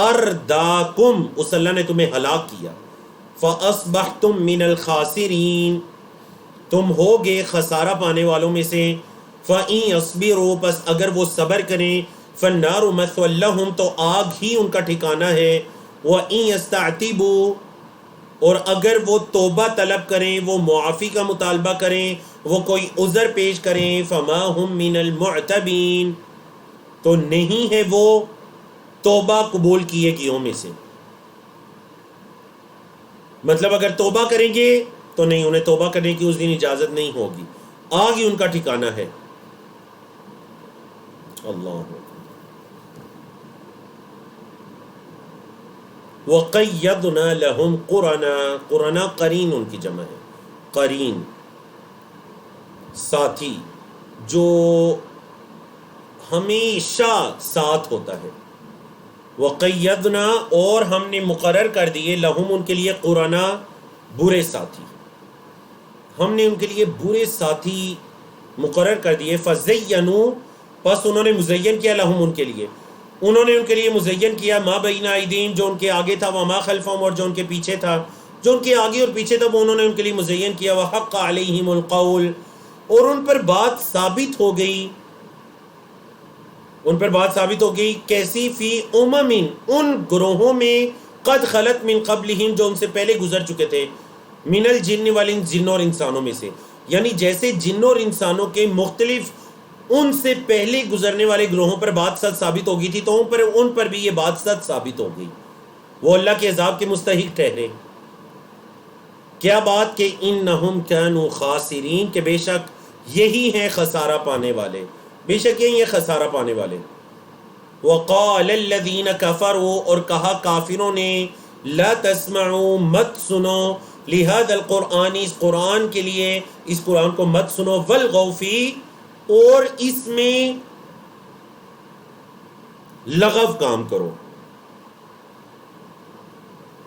ارداکم، اس اللہ نے تمہیں ہلاک کیا. فَأَصْبَحْتُمْ مِنَ الْخَاسِرِينَ، تم ہوگے خسارہ پانے والوں میں سے. فَإِن يَصْبِرُوا، پس اگر وہ صبر کریں، فَالنَّارُ مَثْوًى لَّهُمْ، تو آگ ہی ان کا ٹھکانہ ہے. وَإِن يَسْتَعْتِبُوا، اور اگر وہ توبہ طلب کریں، وہ معافی کا مطالبہ کریں، وہ کوئی عذر پیش کریں، فَمَا هُم مِّنَ الْمُعْتَبِينَ، تو نہیں ہے وہ توبہ قبول کیے گیوں میں سے. مطلب اگر توبہ کریں گے تو نہیں، انہیں توبہ کرنے کی اس دن اجازت نہیں ہوگی، آگ ہی ان کا ٹھکانہ ہے. اللہ. وَقَيَّضْنَا لَهُمْ قُرَنَا، قرنا قرین ان کی جمع ہے. قرین ساتھی، جو ہمیشہ ساتھ ہوتا ہے. وَقَيَّضْنَا، اور ہم نے مقرر کر دیے، لہم، ان کے لیے، قرنا، برے ساتھی. ہم نے ان کے لیے برے ساتھی مقرر کر دیے. فَزَيَّنُوا، پس انہوں نے مزین کیا، لہم، ان کے لیے، انہوں نے ان کے لیے مزین کیا، ما بین ایدیہم، جو ان کے آگے تھا، وما خلفہم، اور جو ان کے پیچھے تھا. جو ان کے آگے اور پیچھے تھا وہ انہوں نے ان کے لیے مزین کیا. وحق علیہم القول، اور ان پر بات ثابت ہو گئی، ان پر بات ثابت ہو گئی. کیسی؟ فی امم، ان گروہوں میں، قد خلت من قبلہم، جو ان سے پہلے گزر چکے تھے، من الجن والانس، جن اور انسانوں میں سے. یعنی جیسے جنوں اور انسانوں کے مختلف ان سے پہلے گزرنے والے گروہوں پر بات سچ ثابت ہو گئی تھی، تو ان پر بھی یہ بات سچ ثابت ہو گئی، وہ اللہ کے عذاب کے مستحق ٹھہرے. کیا بات؟ کہ انہم کانوا خاسرین، کہ بے شک یہی ہیں خسارہ پانے والے. بے شک یہ خسارہ پانے والے. وقال الذین کفروا، اور کہا کافروں نے، لا تسمعوا، مت سنو، لہذا القرآن، اس قرآن کے لیے، اس قرآن کو مت سنو، والغوا فیہ، اور اس میں لغو کام کرو،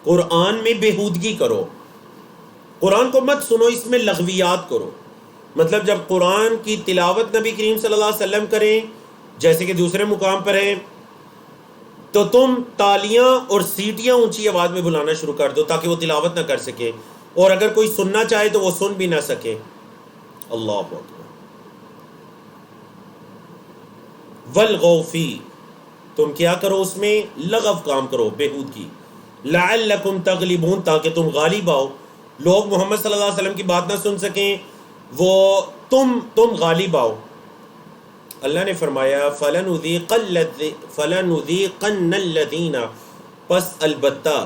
قرآن میں بےہودگی کرو. قرآن کو مت سنو، اس میں لغویات کرو. مطلب جب قرآن کی تلاوت نبی کریم صلی اللہ علیہ وسلم کریں، جیسے کہ دوسرے مقام پر ہے، تو تم تالیاں اور سیٹیاں اونچی آواز میں بلانا شروع کر دو تاکہ وہ تلاوت نہ کر سکے، اور اگر کوئی سننا چاہے تو وہ سن بھی نہ سکے. اللہ اکبر. والغوا فیہ، تم کیا کرو اس میں، لغو کام کرو، بےہودگی. لعلکم تغلبون، تاکہ تم غالب آؤ، لوگ محمد صلی اللہ علیہ وسلم کی بات نہ سن سکیں، وہ تم غالب آؤ. اللہ نے فرمایا فَلَنُذِيقَنَّ الَّذِينَ، پس البتہ،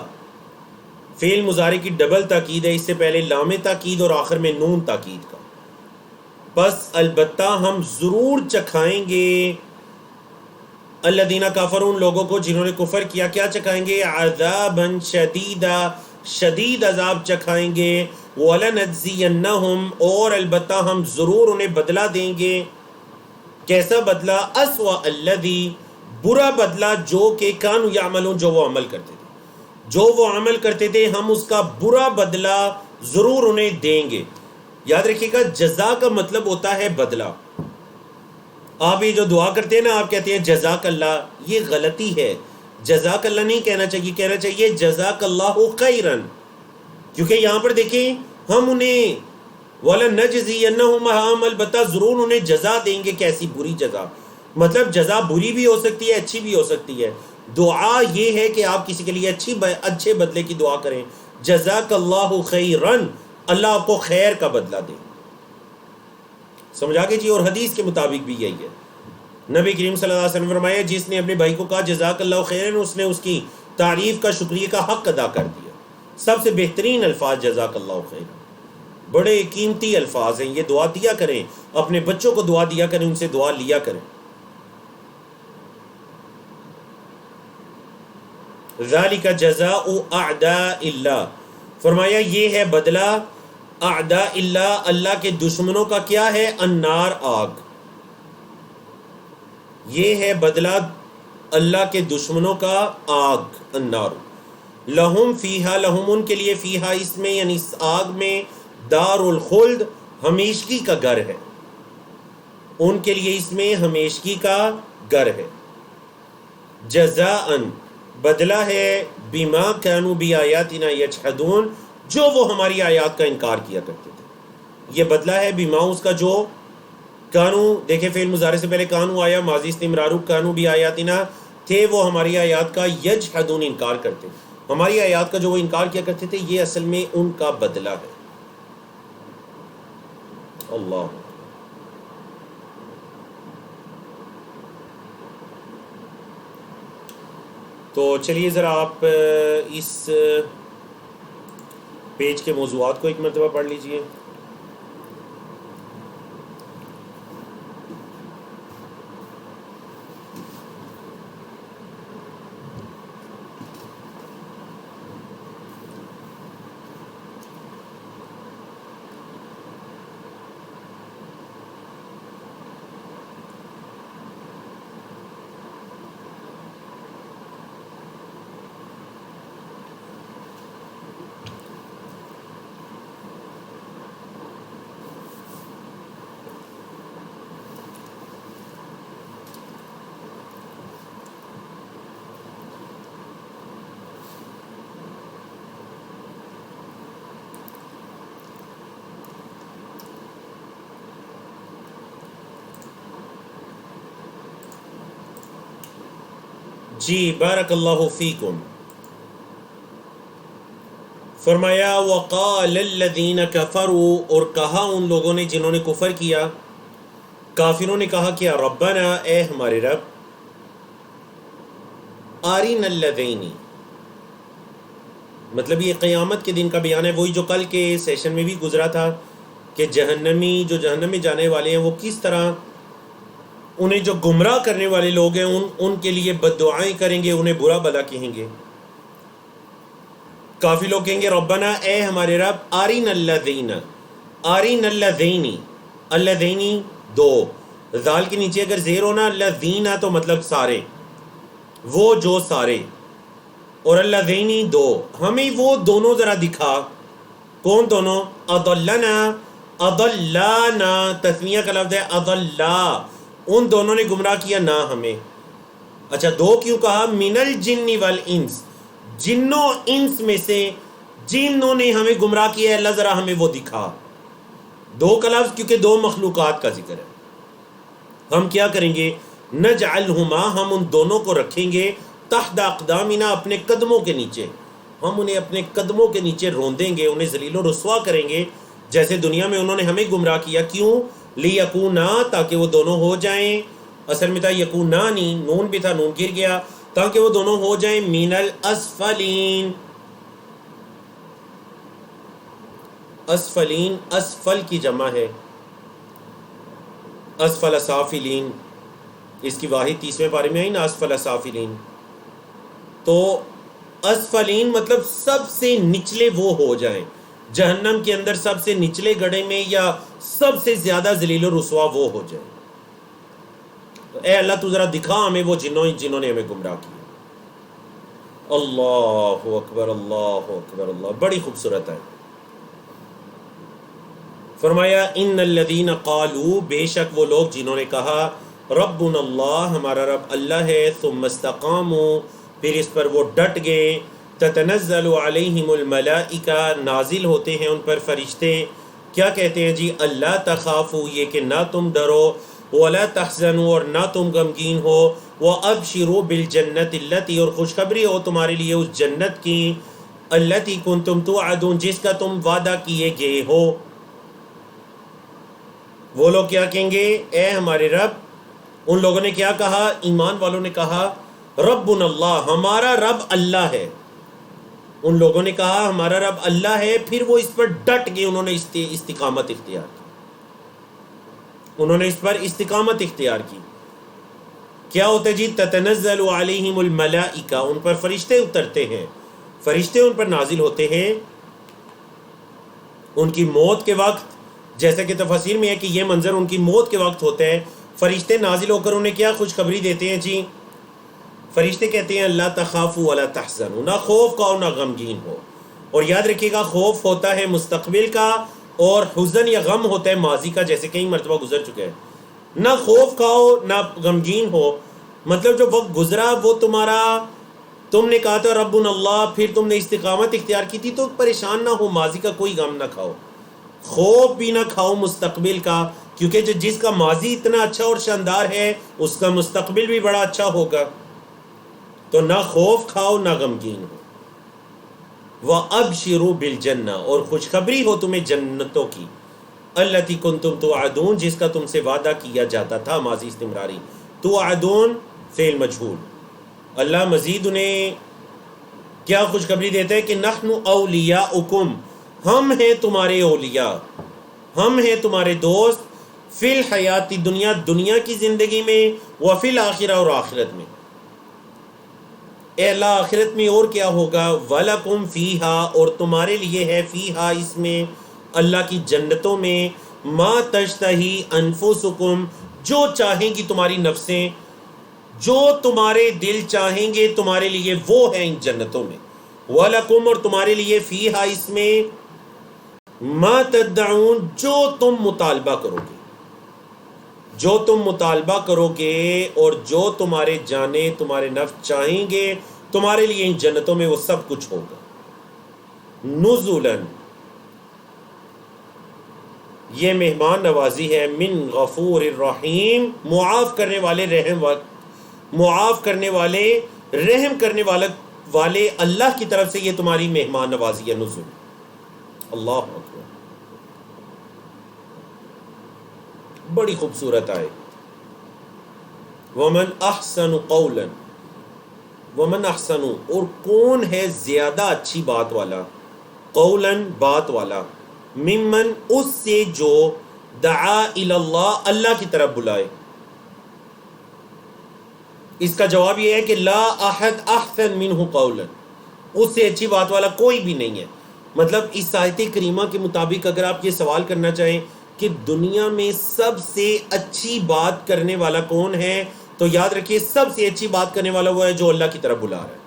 فعل مضارع کی ڈبل تاکید ہے، اس سے پہلے لام تاکید اور آخر میں نون تاکید کا. پس البتہ ہم ضرور چکھائیں گے الذین کفروا، ان لوگوں کو جنہوں نے کفر کیا. کیا چکھائیں گے؟ عذابا شدیدا، شدید عذاب چکھائیں گے. وَلَنَجْزِيَنَّهُمْ، اور البتہ ہم ضرور انہیں بدلہ دیں گے. کیسا بدلہ؟ اسوأ الذی، برا بدلہ جو کہ کانوا یعملون، جو وہ عمل کرتے تھے، جو وہ عمل کرتے تھے ہم اس کا برا بدلہ ضرور انہیں دیں گے. یاد رکھیے گا، جزا کا مطلب ہوتا ہے بدلہ. آپ یہ جو دعا کرتے ہیں نا، آپ کہتے ہیں جزاک اللہ، یہ غلطی ہے. جزاک اللہ نہیں کہنا چاہیے، کہنا چاہیے جزاک اللہ خیرا، کیونکہ یہاں پر دیکھیں ہم انہیں وَلَنَجْزِيَنَّهُمْ، ہم البتہ ضرور انہیں جزا دیں گے. کیسی بری جزا؟ مطلب جزا بری بھی ہو سکتی ہے، اچھی بھی ہو سکتی ہے. دعا یہ ہے کہ آپ کسی کے لیے اچھے بدلے کی دعا کریں. جزاک اللہ خیرن، اللہ آپ کو خیر کا بدلہ دے. سمجھا کے جی؟ اور حدیث کے مطابق بھی یہی ہے. نبی کریم صلی اللہ علیہ وسلم فرمایا، جس نے اپنے بھائی کو کہا جزاک اللہ خیرن، اس نے اس کی تعریف کا، شکریہ کا حق ادا کر دیا. سب سے بہترین الفاظ جزاک اللہ خیرن، بڑے قیمتی الفاظ ہیں. یہ دعا دیا کریں، اپنے بچوں کو دعا دیا کریں، ان سے دعا لیا کریں. ذالک جزاء اعداء اللہ، فرمایا یہ ہے بدلہ اعداء اللہ، اللہ کے دشمنوں کا. کیا ہے؟ النار، آگ. یہ ہے بدلہ اللہ کے دشمنوں کا، آگ، النار. لہم فیہا، لہم ان کے لیے، فیہا اس میں یعنی اس آگ میں، دار الخلد، ہمیشگی کا گھر ہے. ان کے لیے اس میں ہمیشگی کا گھر ہے. جزاءً، بدلہ ہے، بما کانوا بآیاتنا یجحدون، جو وہ ہماری آیات کا انکار کیا کرتے تھے. یہ بدلہ ہے بما، اس کا جو کانو، دیکھیں فعل مضارع سے پہلے کانو آیا، ماضی استمرار، کانو بآیاتنا، تھے وہ ہماری آیات کا، یجحدون، انکار کرتے، ہماری آیات کا جو وہ انکار کیا کرتے تھے، یہ اصل میں ان کا بدلہ ہے. اللہ. تو چلیے ذرا آپ اس پیج کے موضوعات کو ایک مرتبہ پڑھ لیجئے. جی بارک اللہ فیکم. فرمایا وقال الذین کفروا، اور کہا ان لوگوں نے جنہوں نے کفر کیا. کافروں نے کہا کیا؟ ربنا، اے ہمارے رب، آرنا الذین، مطلب یہ قیامت کے دن کا بیان ہے، وہی جو کل کے سیشن میں بھی گزرا تھا کہ جہنمی، جو جہنم میں جانے والے ہیں وہ کس طرح انہیں جو گمراہ کرنے والے لوگ ہیں ان کے لیے بد دعائیں کریں گے، انہیں برا بھلا کہیں گے۔ کافی لوگ کہیں گے ربنا، اے ہمارے رب، آرین الذین، آرین الذینی، الذینی دو، ذال کے نیچے اگر زیر ہونا الذین تو مطلب سارے، وہ جو سارے، اور الذینی دو، ہمیں وہ دونوں ذرا دکھا۔ کون دونوں؟ اضلنا، اضلانا، تسمیہ کا لفظ ہے اضلا، ان دونوں نے گمراہ کیا نہ ہمیں۔ اچھا دو کیوں کہا؟ من الجن والانس، جنوں انس میں سے جنہوں نے ہمیں گمراہ کیا ہے، اللہ ذرا ہمیں وہ دکھا۔ دو کا لفظ کیونکہ دو مخلوقات کا ذکر ہے۔ ہم کیا کریں گے؟ نجعلہما، ہم ان دونوں کو رکھیں گے، تحت اقدامنا، اپنے قدموں کے نیچے، ہم انہیں اپنے قدموں کے نیچے روندیں گے، انہیں ذلیل و رسوا کریں گے جیسے دنیا میں انہوں نے ہمیں گمراہ کیا۔ کیوں؟ لیکونا، تاکہ وہ دونوں ہو جائیں، اصل میں تھا یکونانی، نون بھی تھا، نون گر گیا، تاکہ وہ دونوں ہو جائیں من الاسفلین۔ اسفلین، اسفل کی جمع ہے، اسفل سافلین، اس کی واحد 30ویں پارے میں آئی نا، اسفل سافلین۔ تو اسفلین مطلب سب سے نچلے وہ ہو جائیں، جہنم کے اندر سب سے نچلے گڑھے میں، یا سب سے زیادہ ذلیل و رسوا وہ ہو جائیں۔ تو اے اللہ تو ذرا دکھا ہمیں وہ جنہوں نے ہمیں گمراہ کیا۔ اللہ اکبر، اللہ اکبر، اللہ، بڑی خوبصورت ہے۔ فرمایا ان الذین قالوا، بے شک وہ لوگ جنہوں نے کہا ربنا اللہ، ہمارا رب اللہ ہے، ثم استقاموا، پھر اس پر وہ ڈٹ گئے، تتنزل علیہم الملائکہ، نازل ہوتے ہیں ان پر فرشتے، کیا کہتے ہیں جی؟ اللہ تخافوا، یہ کہ نہ تم ڈرو، ولا تحزنوا، اور نہ تم غمگین ہو، وابشروا بالجنت التی، اور خوشخبری ہو تمہارے لیے اس جنت کی، التی کنتم توعدون، جس کا تم وعدہ کیے گئے ہو۔ وہ لوگ کیا کہیں گے؟ اے ہمارے رب، ان لوگوں نے کیا کہا؟ ایمان والوں نے کہا ربنا اللہ، ہمارا رب اللہ ہے۔ ان لوگوں نے کہا ہمارا رب اللہ ہے، پھر وہ اس پر ڈٹ گئے، انہوں نے استقامت اختیار کی، انہوں نے اس پر استقامت اختیار کی۔ کیا ہوتا ہے جی؟ تتنزل علیہم الملائکہ، ان پر فرشتے اترتے ہیں، فرشتے ان پر نازل ہوتے ہیں ان کی موت کے وقت، جیسا کہ تفسیر میں ہے کہ یہ منظر ان کی موت کے وقت ہوتا ہے۔ فرشتے نازل ہو کر انہیں کیا خوشخبری دیتے ہیں جی؟ فرشتے کہتے ہیں اللہ تخافوا ولا تحزنوا، نہ خوف کھاؤ نہ غمگین ہو۔ اور یاد رکھیے گا، خوف ہوتا ہے مستقبل کا، اور حزن یا غم ہوتا ہے ماضی کا، جیسے کئی مرتبہ گزر چکے ہیں۔ نہ خوف کھاؤ نہ غمگین ہو، مطلب جو وقت گزرا وہ تمہارا، تم نے کہا تھا ربنا اللہ، پھر تم نے استقامت اختیار کی تھی، تو پریشان نہ ہو، ماضی کا کوئی غم نہ کھاؤ، خوف بھی نہ کھاؤ مستقبل کا، کیونکہ جس کا ماضی اتنا اچھا اور شاندار ہے اس کا مستقبل بھی بڑا اچھا ہوگا۔ تو نہ خوف کھاؤ نہ غمگین ہو۔ وَأَبْشِرُوا بِالْجَنَّةِ، اور خوشخبری ہو تمہیں جنتوں کی، الَّتِي كُنْتُمْ تُوعَدُونَ، جس کا تم سے وعدہ کیا جاتا تھا، ماضی استمراری، توعدون فعل مجہول۔ اللہ مزید انہیں کیا خوشخبری دیتا ہے کہ نحن اولیاؤکم، ہم ہیں تمہارے اولیاء، ہم ہیں تمہارے دوست، فی الحیات دنیا، دنیا کی زندگی میں، وفی الآخرہ، اور آخرت میں۔ اے اللہ آخرت میں اور کیا ہوگا؟ وَلَكُمْ فِيهَا، اور تمہارے لیے ہے، فیہا اس میں، اللہ کی جنتوں میں، مَا تَشْتَہِی أَنفُسُكُمْ، جو چاہیں گی تمہاری نفسیں، جو تمہارے دل چاہیں گے تمہارے لیے وہ ہے ان جنتوں میں۔ وَلَكُمْ، اور تمہارے لیے، فیہا اس میں، مَا تَدَّعُونَ، جو تم مطالبہ کرو گے، جو تم مطالبہ کرو گے، اور جو تمہارے جانے تمہارے نفس چاہیں گے تمہارے لیے ان جنتوں میں وہ سب کچھ ہوگا۔ نزلاً، یہ مہمان نوازی ہے، من غفور الرحیم، معاف کرنے والے رحم کرنے والے اللہ کی طرف سے یہ تمہاری مہمان نوازی ہے، نزل۔ اللہ اکبر، بڑی خوبصورت آئے۔ ومن احسن قولا، ومن احسن، اور کون ہے زیادہ اچھی بات والا، قولا بات والا، ممن اس سے جو دعا الی اللہ، اللہ کی طرف بلائے، اس کا جواب یہ ہے کہ لا احد احسن منہ قولا، اس سے اچھی بات والا کوئی بھی نہیں ہے۔ مطلب اس آیت کریمہ کے مطابق اگر آپ یہ سوال کرنا چاہیں کہ دنیا میں سب سے اچھی بات کرنے والا کون ہے، تو یاد رکھیے سب سے اچھی بات کرنے والا وہ ہے جو اللہ کی طرف بلا رہا ہے،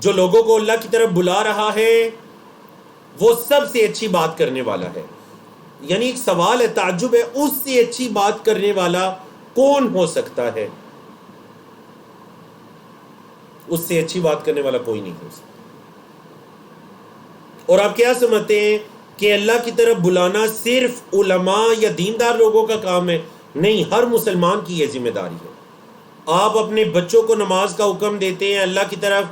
جو لوگوں کو اللہ کی طرف بلا رہا ہے وہ سب سے اچھی بات کرنے والا ہے۔ یعنی ایک سوال ہے، تعجب ہے، اس سے اچھی بات کرنے والا کون ہو سکتا ہے؟ اس سے اچھی بات کرنے والا کوئی نہیں ہو سکتا۔ اور آپ کیا سمجھتے ہیں کہ اللہ کی طرف بلانا صرف علماء یا دیندار لوگوں کا کام ہے؟ نہیں، ہر مسلمان کی یہ ذمہ داری ہے۔ آپ اپنے بچوں کو نماز کا حکم دیتے ہیں، اللہ کی طرف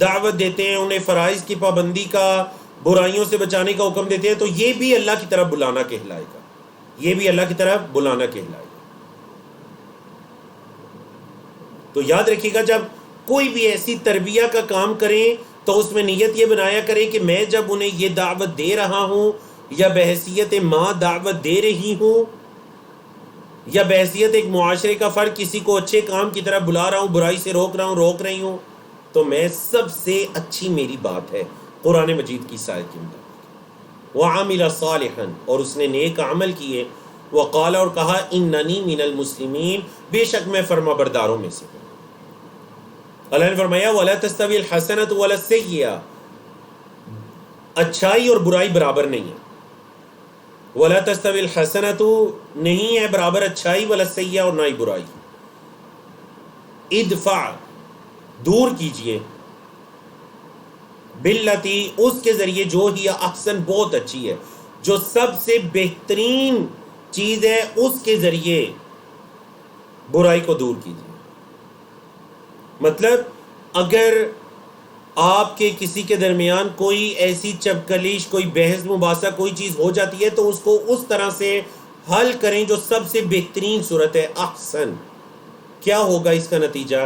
دعوت دیتے ہیں، انہیں فرائض کی پابندی کا، برائیوں سے بچانے کا حکم دیتے ہیں، تو یہ بھی اللہ کی طرف بلانا کہلائے گا، یہ بھی اللہ کی طرف بلانا کہلائے گا۔ تو یاد رکھیے گا، جب کوئی بھی ایسی تربیہ کا کام کریں تو اس میں نیت یہ بنایا کریں کہ میں جب انہیں یہ دعوت دے رہا ہوں یا بحیثیت ماں دعوت دے رہی ہوں یا بحیثیت ایک معاشرے کا فرد کسی کو اچھے کام کی طرف بلا رہا ہوں، برائی سے روک رہا ہوں، روک رہی ہوں، تو میں سب سے اچھی میری بات ہے قرآن مجید کی آیت کے مطابق۔ وَعَمِلَ صَالِحًا، اور اس نے نیک عمل کیے، وَقَالَ، اور کہا، اِنَّنِي مِنَ الْمُسْلِمِينَ، بے شک میں فرما برداروں میں سے ہوں۔ اللہ نے فرمایا وَلَا تَسْتَوِي الْحَسَنَةُ وَلَا السَّيِّئَةُ، اچھائی اور برائی برابر نہیں ہے۔ وَلَا تَسْتَوِي الْحَسَنَةُ، نہیں ہے برابر اچھائی، وَلَا السَّيِّئَةُ، اور نہ ہی برائی۔ ادفع، دور کیجئے، باللتی، اس کے ذریعے، جو ہی احسن، بہت اچھی ہے، جو سب سے بہترین چیز ہے اس کے ذریعے برائی کو دور کیجئے۔ مطلب اگر آپ کے کسی کے درمیان کوئی ایسی چپکلیش، کوئی بحث مباحثہ، کوئی چیز ہو جاتی ہے تو اس کو اس طرح سے حل کریں جو سب سے بہترین صورت ہے، احسن۔ کیا ہوگا اس کا نتیجہ؟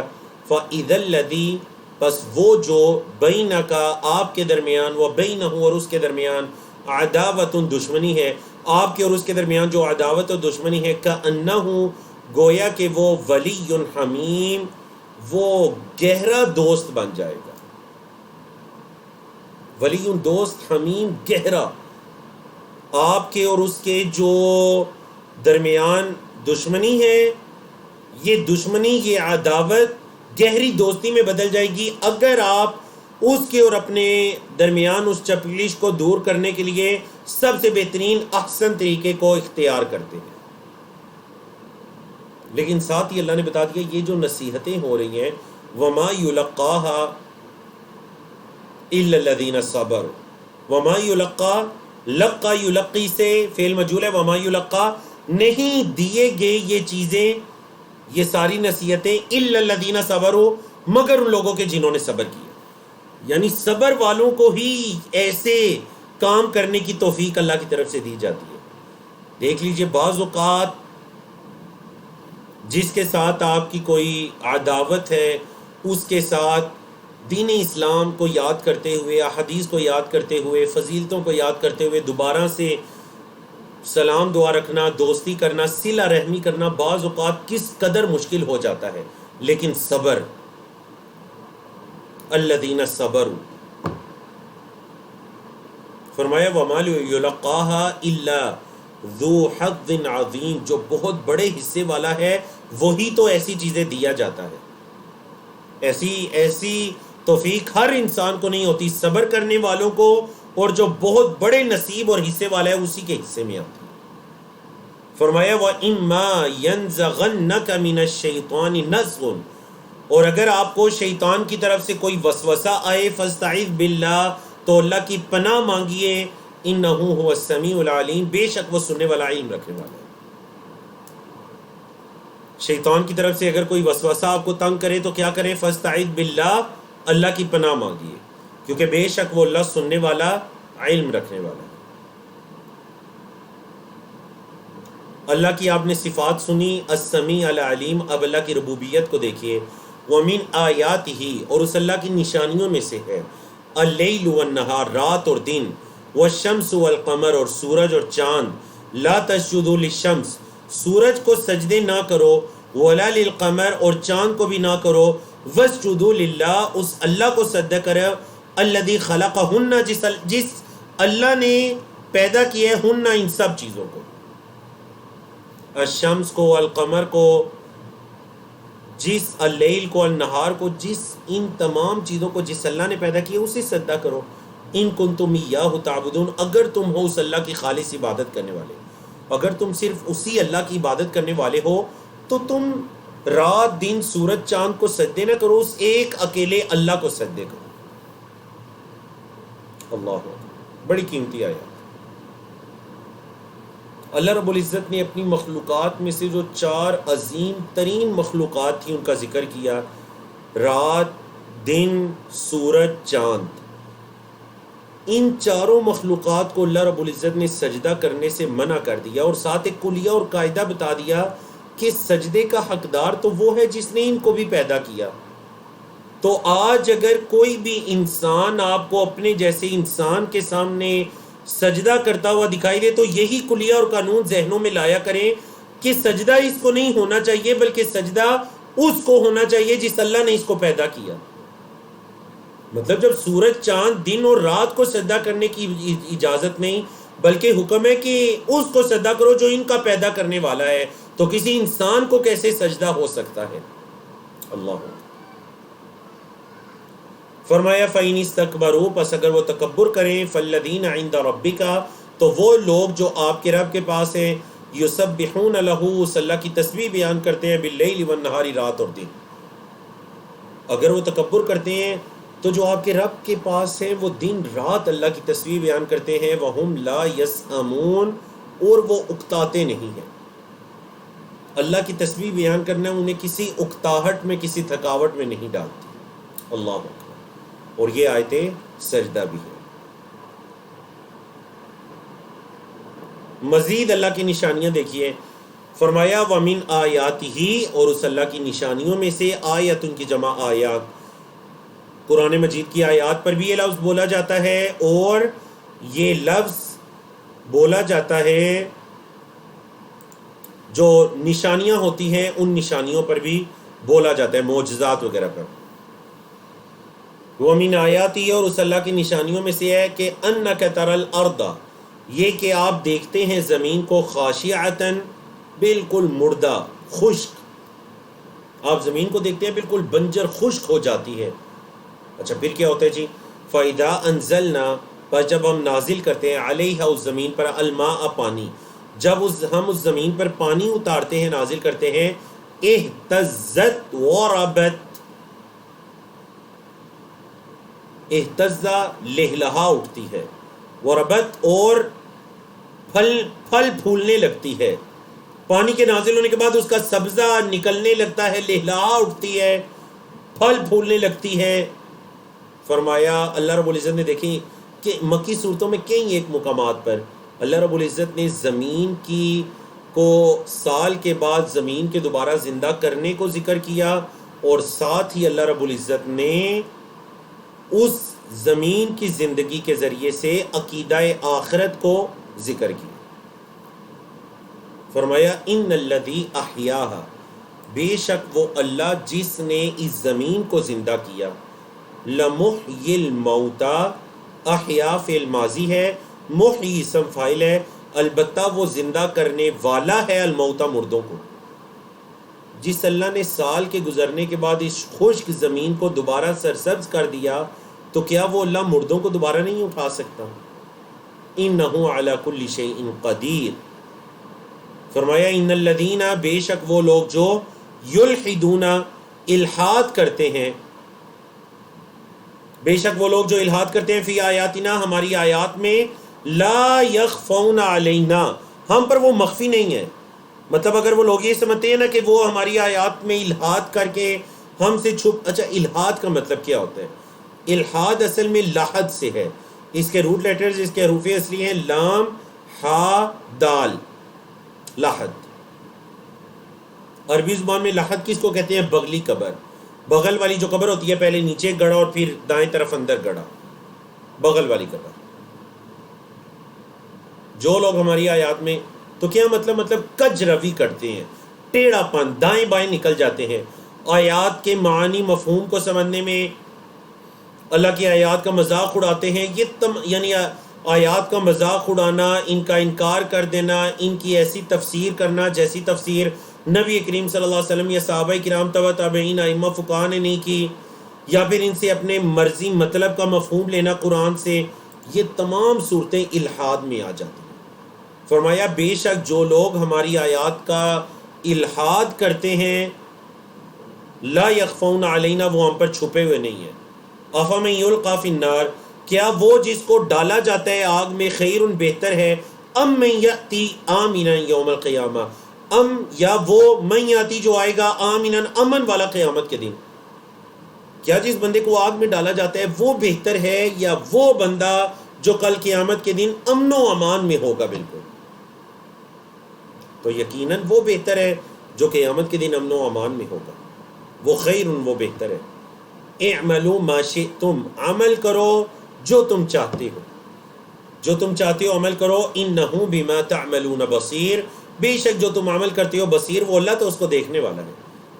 فَإِذَا الَّذِي، بس وہ جو بینک، آپ کے درمیان، وبینہ، اور اس کے درمیان، عداوت، دشمنی ہے، آپ کے اور اس کے درمیان جو عداوت و دشمنی ہے، کأنہ، گویا کہ وہ ولی حمیم، وہ گہرا دوست بن جائے گا۔ ولی دوست، حمیم گہرا، آپ کے اور اس کے جو درمیان دشمنی ہے، یہ دشمنی، یہ عداوت گہری دوستی میں بدل جائے گی اگر آپ اس کے اور اپنے درمیان اس چپکلیش کو دور کرنے کے لیے سب سے بہترین احسن طریقے کو اختیار کرتے ہیں۔ لیکن ساتھ ہی اللہ نے بتا دیا یہ جو نصیحتیں ہو رہی ہیں، وما یلقاها الا الذین صبروا، وما یلقا، لقا یلقی سے فعل مجہول ہے، وما یلقا، نہیں دیے گئے یہ چیزیں، یہ ساری نصیحتیں، الا الذین صبروا، مگر ان لوگوں کے جنہوں نے صبر کیا۔ یعنی صبر والوں کو ہی ایسے کام کرنے کی توفیق اللہ کی طرف سے دی جاتی ہے۔ دیکھ لیجئے بعض اوقات جس کے ساتھ آپ کی کوئی عداوت ہے، اس کے ساتھ دین اسلام کو یاد کرتے ہوئے، احادیث کو یاد کرتے ہوئے، فضیلتوں کو یاد کرتے ہوئے دوبارہ سے سلام دعا رکھنا، دوستی کرنا، صلہ رحمی کرنا بعض اوقات کس قدر مشکل ہو جاتا ہے، لیکن صبر، الذین صبروا، فرمایا وما یلقاها الا ذو حظ عظیم، جو بہت بڑے حصے والا ہے وہی تو ایسی چیزیں دیا جاتا ہے۔ ایسی توفیق ہر انسان کو نہیں ہوتی، صبر کرنے والوں کو، اور جو بہت بڑے نصیب اور حصے والا ہے اسی کے حصے میں آتی ہے۔ فرمایا وَإِمَّا يَنزَغَنَّكَ مِنَ الشَّيْطَانِ نَزْغٌ، اور اگر آپ کو شیطان کی طرف سے کوئی وسوسہ آئے، فَاسْتَعِذْ بِاللَّهِ، تو اللہ کی پناہ مانگیے، اِنَّهُ هُوَ السَّمِيعُ الْعَلِيمُ، بے شک وہ سننے والا، علم رکھنے والا ہے۔ شیطان کی طرف سے اگر کوئی وسوسہ آپ کو تنگ کرے تو کیا کریں؟ فَاسْتَعِذْ بِاللَّهِ، اللہ کی پناہ مانگیے، کیونکہ بے شک وہ اللہ سننے والا، علم رکھنے والا ہے۔ اللہ کی آپ نے صفات سنی، السمیع العلیم، اب اللہ کی ربوبیت کو دیکھیے۔ وَمِنْ آیَاتِهِ، اور اس اللہ کی نشانیوں میں سے ہے، اللیل والنہار، رات اور دن، والشمس والقمر، اور سورج اور چاند، لا تسجدوا للشمس، سورج کو سجدے نہ کرو، ولا للقمر، اور چاند کو بھی نہ کرو، واسجدوا للہ، اس اللہ کو سجدہ کرو، الذی خلقہن، جس اللہ نے پیدا کیا ہے، ہن، ان سب چیزوں کو، الشمس کو، القمر کو، جس اللیل کو، النہار کو، جس ان تمام چیزوں کو جس اللہ نے پیدا کیا اسے سجدہ کرو، ان کنتم ایاہ تعبدون، اگر تم ہو اس اللہ کی خالص عبادت کرنے والے، اگر تم صرف اسی اللہ کی عبادت کرنے والے ہو تو تم رات دن سورج چاند کو سجدے نہ کرو، اس ایک اکیلے اللہ کو سجدے کرو۔ اللہ اکبر، بڑی قیمتی آیات۔ اللہ رب العزت نے اپنی مخلوقات میں سے جو 4 عظیم ترین مخلوقات تھیں ان کا ذکر کیا، رات، دن، سورج، چاند، ان چاروں مخلوقات کو اللہ رب العزت نے سجدہ کرنے سے منع کر دیا، اور ساتھ ایک کلیہ اور قاعدہ بتا دیا کہ سجدے کا حقدار تو وہ ہے جس نے ان کو بھی پیدا کیا۔ تو آج اگر کوئی بھی انسان آپ کو اپنے جیسے انسان کے سامنے سجدہ کرتا ہوا دکھائی دے تو یہی کلیہ اور قانون ذہنوں میں لایا کریں کہ سجدہ اس کو نہیں ہونا چاہیے، بلکہ سجدہ اس کو ہونا چاہیے جس اللہ نے اس کو پیدا کیا۔ مطلب جب سورج، چاند، دن اور رات کو سجدہ کرنے کی اجازت نہیں، بلکہ حکم ہے کہ اس کو سجدہ کرو جو ان کا پیدا کرنے والا ہے، تو کسی انسان کو کیسے سجدہ ہو سکتا ہے؟ اللہ۔ فرمایا فَإِنِ اسْتَكْبَرُوا، پس اگر وہ تکبر کریں، فَالَّذِينَ عِنْدَ رَبِّكَ، تو وہ لوگ جو آپ کے رب کے پاس ہیں، يُسَبِّحُونَ لَهُ، اس اللہ کی تسبیح بیان کرتے ہیں، بِاللَّيْلِ وَالنَّهَارِ، رات اور دن۔ اگر وہ تکبر کرتے ہیں تو جو آپ کے رب کے پاس ہیں وہ دن رات اللہ کی تسبیح بیان کرتے ہیں، وَهُمْ لَا يَسْأَمُونَ، اور وہ اکتاتے نہیں ہیں۔ اللہ کی تسبیح بیان کرنا انہیں کسی اکتاہٹ میں، کسی تھکاوٹ میں نہیں ڈالتی۔ اللہ اکبر۔ اور یہ آیتیں سجدہ بھی ہیں۔ مزید اللہ کی نشانیاں دیکھیے، فرمایا وَمِنْ آیَاتِهِ، اور اس اللہ کی نشانیوں میں سے، آیت ان کی جمع آیات، قرآن مجید کی آیات پر بھی یہ لفظ بولا جاتا ہے، اور یہ لفظ بولا جاتا ہے جو نشانیاں ہوتی ہیں ان نشانیوں پر بھی بولا جاتا ہے، معجزات وغیرہ پر۔ وَمِنْ آیَاتِهِ، اور اس اللہ کی نشانیوں میں سے ہے کہ أَنَّكَ تَرَى الْأَرْضَ، یہ کہ آپ دیکھتے ہیں زمین کو، خاشعۃً، بالکل مردہ، خشک، آپ زمین کو دیکھتے ہیں بالکل بنجر، خشک ہو جاتی ہے۔ اچھا پھر کیا ہوتا ہے جی؟ فَإِذَا أَنزَلْنَا، پر جب ہم نازل کرتے ہیں، عَلَيْهَا، اس زمین پر، الماء، پانی، جب ہم اس زمین پر پانی اتارتے ہیں، نازل کرتے ہیں، اہتزت وربت، اہتزا لہلہا اٹھتی ہے، وربت، اور پھل پھولنے لگتی ہے۔ پانی کے نازل ہونے کے بعد اس کا سبزہ نکلنے لگتا ہے، لہلہا اٹھتی ہے، پھل پھولنے لگتی ہے۔ فرمایا اللہ رب العزت نے، دیکھیں کہ مکی صورتوں میں کئی ایک مقامات پر اللہ رب العزت نے زمین کو سال کے بعد زمین کے دوبارہ زندہ کرنے کو ذکر کیا، اور ساتھ ہی اللہ رب العزت نے اس زمین کی زندگی کے ذریعے سے عقیدہ آخرت کو ذکر کیا۔ فرمایا ان الذی احیاہا، بے شک وہ اللہ جس نے اس زمین کو زندہ کیا، لمحیی الموتى، احیا فعل ماضی ہے، محیی اسم فاعل ہے، البتہ وہ زندہ کرنے والا ہے، الموتى، مردوں کو۔ جس اللہ نے سال کے گزرنے کے بعد اس خشک زمین کو دوبارہ سرسبز کر دیا، تو کیا وہ اللہ مردوں کو دوبارہ نہیں اٹھا سکتا؟ انہ علی کل شیء قدیر۔ فرمایا ان الذین، بے شک وہ لوگ جو یلحدون، الحاد کرتے ہیں، بے شک وہ لوگ جو الحاد کرتے ہیں، فی آیاتنا، ہماری آیات میں، لا یخفون علینا، ہم پر وہ مخفی نہیں ہے۔ مطلب اگر وہ لوگ یہ سمجھتے ہیں نا کہ وہ ہماری آیات میں الحاد کر کے ہم سے چھپ، اچھا الحاد کا مطلب کیا ہوتا ہے؟ الحاد اصل میں لحد سے ہے، اس کے روٹ لیٹرز، اس کے حروف اصلی ہیں لام، ہا، دال، لحد۔ عربی زبان میں لحد کس کو کہتے ہیں؟ بغلی قبر، بغل والی جو قبر ہوتی ہے، پہلے نیچے گڑا اور پھر دائیں طرف اندر گڑا، بغل والی قبر۔ جو لوگ ہماری آیات میں، تو کیا مطلب کج روی کرتے ہیں، ٹیڑھا پن، دائیں بائیں نکل جاتے ہیں، آیات کے معنی مفہوم کو سمجھنے میں اللہ کی آیات کا مذاق اڑاتے ہیں. یعنی آیات کا مذاق اڑانا، ان کا انکار کر دینا، ان کی ایسی تفسیر کرنا جیسی تفسیر نبی کریم صلی اللہ علیہ وسلم یا صحابہ کرام تبع تابعین ائمہ فقہا نے نہیں کی، یا پھر ان سے اپنے مرضی مطلب کا مفہوم لینا قرآن سے، یہ تمام صورتیں الحاد میں آ جاتی ہیں. فرمایا بے شک جو لوگ ہماری آیات کا الحاد کرتے ہیں، لا یخفون علینا، وہ ہم پر چھپے ہوئے نہیں ہیں. افمن یلقی فی النار، کیا وہ جس کو ڈالا جاتا ہے آگ میں خیر بہتر ہے، ام من یأتی آمنا یوم القیامہ، یا وہ من یاتی جو آئے گا آمنا امن والا قیامت کے دن. کیا جس بندے کو آگ میں ڈالا جاتا ہے وہ بہتر ہے یا وہ بندہ جو کل قیامت کے دن امن و امان میں ہوگا؟ بالکل. تو یقیناً وہ بہتر ہے جو قیامت کے دن امن و امان میں ہوگا، وہ خیر، وہ بہتر ہے. اعملوا ما شئتم، عمل کرو جو تم چاہتے ہو، جو تم چاہتے ہو عمل کرو. انہ بما تعملون بصیر، بے شک جو تم عمل کرتے ہو بصیر، وہ اللہ تو اس کو دیکھنے والا ہے.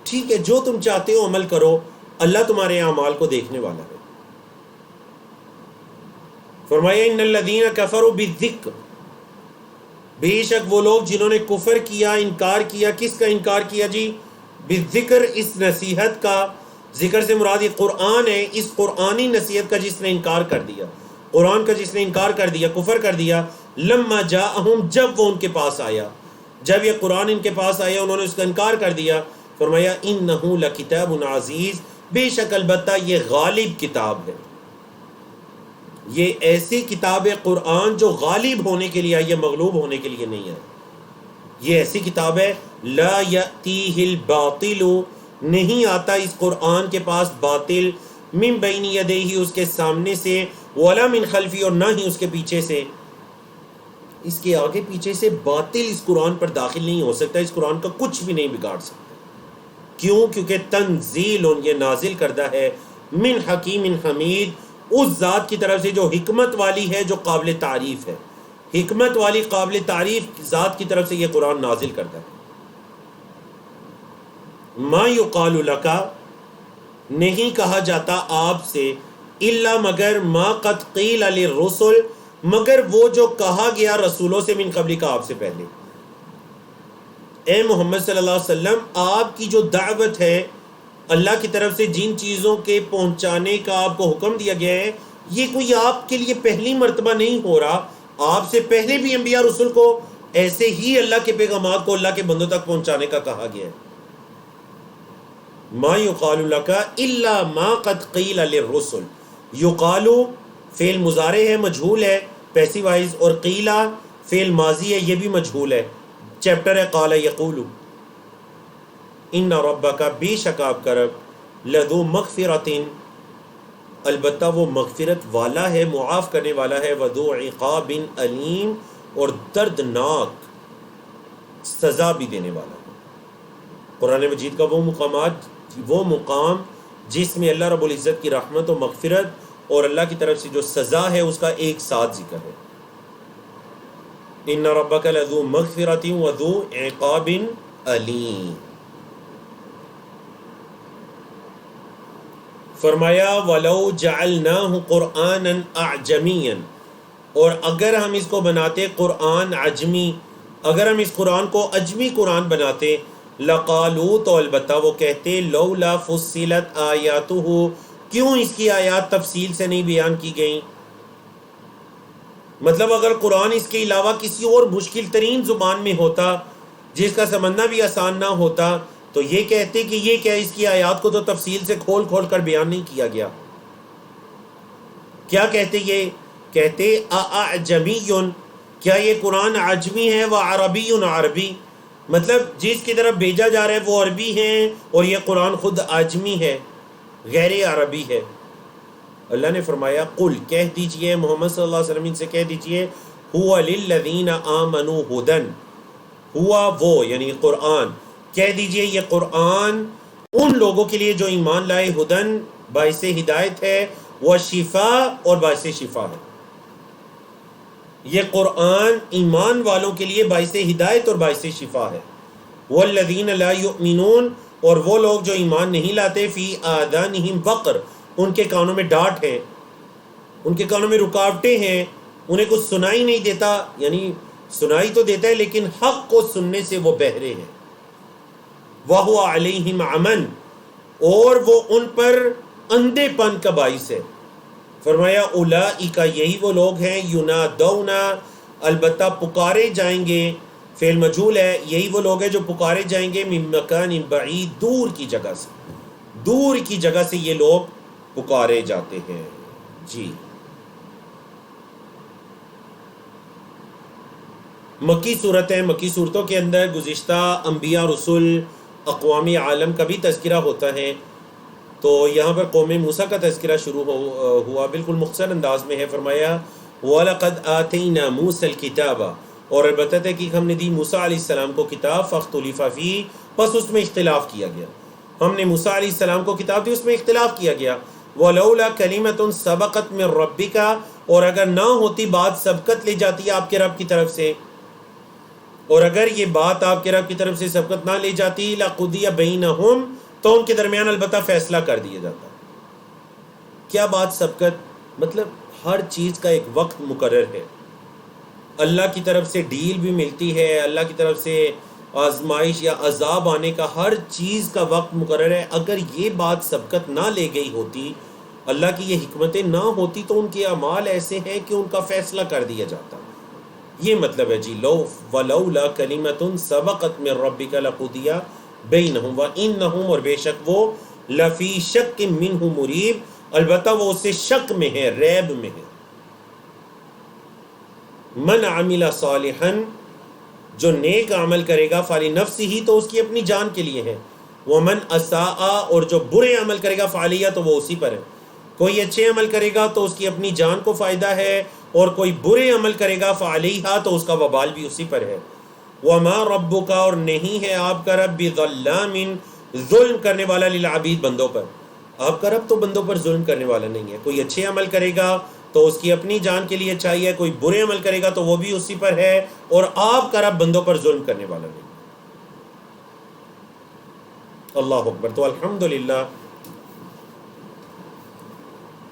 ٹھیک ہے، جو تم چاہتے ہو عمل کرو، اللہ تمہارے اعمال کو دیکھنے والا ہے. فرمایا ان الذین کفروا بالذکر، بے شک وہ لوگ جنہوں نے کفر کیا، انکار کیا. کس کا انکار کیا جی؟ بالذکر، اس نصیحت کا. ذکر سے مراد یہ قرآن ہے، اس قرآنی نصیحت کا جس نے انکار کر دیا، قرآن کا جس نے انکار کر دیا، کفر کر دیا. لما جاءہم، جب وہ ان کے پاس آیا، جب یہ قرآن ان کے پاس آیا انہوں نے اس کا انکار کر دیا. فرمایا انہ لکتاب عزیز، بے شک البتہ یہ غالب کتاب ہے. یہ ایسی کتاب ہے قرآن جو غالب ہونے کے لیے آئی ہے، مغلوب ہونے کے لیے نہیں ہے. یہ ایسی کتاب ہے لا یأتیہ الباطل، نہیں آتا اس قرآن کے پاس باطل، من بین یدیہ، اس کے سامنے سے، ولا من خلفی، اور نہ ہی اس کے پیچھے سے. اس کے آگے پیچھے سے باطل اس قرآن پر داخل نہیں ہو سکتا، اس قرآن کا کچھ بھی نہیں بگاڑ سکتا. کیوں؟ کیونکہ تنزیل، یہ نازل کردہ ہے، من حکیم حمید، اس ذات کی طرف سے جو حکمت والی ہے، جو قابل تعریف ہے. حکمت والی قابل تعریف ذات کی طرف سے یہ قرآن نازل کردہ ہے. ما یقال لک، نہیں کہا جاتا آپ سے، الا مگر، ما قد قیل للرسل، مگر وہ جو کہا گیا رسولوں سے، من قبل کا، آپ سے پہلے. اے محمد صلی اللہ علیہ وسلم، آپ کی جو دعوت ہے اللہ کی طرف سے، جن چیزوں کے پہنچانے کا آپ کو حکم دیا گیا ہے، یہ کوئی آپ کے لیے پہلی مرتبہ نہیں ہو رہا. آپ سے پہلے بھی انبیاء رسول کو ایسے ہی اللہ کے پیغامات کو اللہ کے بندوں تک پہنچانے کا کہا گیا ہے. ما یقال لک الا ما قد قیل للرسل، یقال فعل مضارع ہے، مجہول ہے پیسو وائز، اور قیلا فعل ماضی ہے، یہ بھی مجہول ہے. چیپٹر ہے قال یقول. ان ربک، بے شک آپ کا رب، لذو مغفرۃ، البتہ وہ مغفرت والا ہے، معاف کرنے والا ہے، وذو عقاب علیم، اور دردناک سزا بھی دینے والا ہے. قرآن مجید کا وہ مقام جس میں اللہ رب العزت کی رحمت و مغفرت اور اللہ کی طرف سے جو سزا ہے اس کا ایک ساتھ ذکر ہے. ان ربک لذو مغفرۃ وذو عقاب علیم. فرمایا وَلَوْ جَعَلْنَاهُ قُرْآنًا أَعْجَمِيًّا، اور اگر ہم اس کو بناتے قرآن عجمی، اگر ہم اس قرآن کو عجمی قرآن بناتے، لَقَالُوا، تو البتہ وہ کہتے، لَوْلَا فُصِّلَتْ آیَاتُهُ، کیوں اس کی آیات تفصیل سے نہیں بیان کی گئیں. مطلب اگر قرآن اس کے علاوہ کسی اور مشکل ترین زبان میں ہوتا جس کا سمجھنا بھی آسان نہ ہوتا، تو یہ کہتے کہ یہ کیا، اس کی آیات کو تو تفصیل سے کھول کھول کر بیان نہیں کیا گیا. کیا کہتے؟ یہ کہتے اعجمی، کیا یہ قرآن عجمی ہے، وعربی، عربی، مطلب جس کی طرف بھیجا جا رہا ہے وہ عربی ہیں اور یہ قرآن خود عجمی ہے، غیر عربی ہے. اللہ نے فرمایا قل، کہہ دیجئے محمد صلی اللہ علیہ وسلم ان سے کہہ دیجئے، هو للذین آمنوا ہدی، ہوا وہ یعنی قرآن، کہہ دیجئے یہ قرآن ان لوگوں کے لیے جو ایمان لائے، ہدن باعث ہدایت ہے، وشفاء اور باعث شفا ہے. یہ قرآن ایمان والوں کے لیے باعث ہدایت اور باعث شفا ہے. والذین لا یؤمنون، اور وہ لوگ جو ایمان نہیں لاتے، فی آذانہم وقر، ان کے کانوں میں ڈانٹ ہے، ان کے کانوں میں رکاوٹیں ہیں، انہیں کچھ سنائی نہیں دیتا، یعنی سنائی تو دیتا ہے لیکن حق کو سننے سے وہ بہرے ہیں، وَهُوَ عَلَيْهِمْ عَمًى، اور وہ ان پر اندھے پن کا باعث ہے۔ فرمایا اولئک، یہی وہ لوگ ہیں، ینادون، البتہ پکارے جائیں گے، فعل مجہول ہے، یہی وہ لوگ ہیں جو پکارے جائیں گے، من مکان بعید، دور کی جگہ سے، دور کی جگہ سے یہ لوگ پکارے جاتے ہیں۔ جی، مکی صورتیں، مکی صورتوں کے اندر گزشتہ انبیاء، رسول، اقوام عالم کا بھی تذکرہ ہوتا ہے، تو یہاں پر قوم موسیٰ کا تذکرہ شروع ہوا، بالکل مختصر انداز میں ہے۔ فرمایا وَلَقَدْ آتَيْنَا مُوسَى الْكِتَابَ، اور البتہ تحقیق ہم نے دی موسیٰ علیہ السلام کو کتاب، فَاخْتُلِفَ فِيهِ، پس اس میں اختلاف کیا گیا، ہم نے موسیٰ علیہ السلام کو کتاب دی، اس میں اختلاف کیا گیا۔ وَلَوْلَا كَلِمَةٌ سَبَقَتْ مِنْ رَبِّكَ، اور اگر نہ ہوتی بات سبقت لے جاتی آپ کے رب کی طرف سے، اور اگر یہ بات آپ کے رب کی طرف سے سبقت نہ لے جاتی، لَقُضِيَ بَيْنَهُمْ، تو ان کے درمیان البتہ فیصلہ کر دیا جاتا۔ کیا بات سبقت؟ مطلب ہر چیز کا ایک وقت مقرر ہے، اللہ کی طرف سے ڈیل بھی ملتی ہے، اللہ کی طرف سے آزمائش یا عذاب آنے کا ہر چیز کا وقت مقرر ہے۔ اگر یہ بات سبقت نہ لے گئی ہوتی، اللہ کی یہ حکمتیں نہ ہوتی، تو ان کے اعمال ایسے ہیں کہ ان کا فیصلہ کر دیا جاتا۔ یہ مطلب ہے جی، لو ولولا کلمۃ سبقت من ربک لقضی بینہم وانہم، اور بے شک وہ لفی شک منہ مریب، البتہ وہ اس سے شک میں ہے، ریب میں ہے۔ من عمل صالحا، جو نیک عمل کرے گا، فلنفسہ، تو اس کی اپنی جان کے لیے ہے، ومن اساء، اور جو برے عمل کرے گا، فعلیہ، تو وہ اسی پر ہے۔ کوئی اچھے عمل کرے گا تو اس کی اپنی جان کو فائدہ ہے، اور کوئی برے عمل کرے گا، فعلیہا، تو اس کا وبال بھی اسی پر ہے۔ وما ربک، اور نہیں ہے آپ کا رب، بظلام، ظلم کرنے والا، للعبید، بندوں پر۔ آپ کا رب تو بندوں پر ظلم کرنے والا نہیں ہے۔ کوئی اچھے عمل کرے گا تو اس کی اپنی جان کے لیے اچھائی ہے، کوئی برے عمل کرے گا تو وہ بھی اسی پر ہے، اور آپ کا رب بندوں پر ظلم کرنے والا نہیں۔ اللہ اکبر۔ تو الحمدللہ،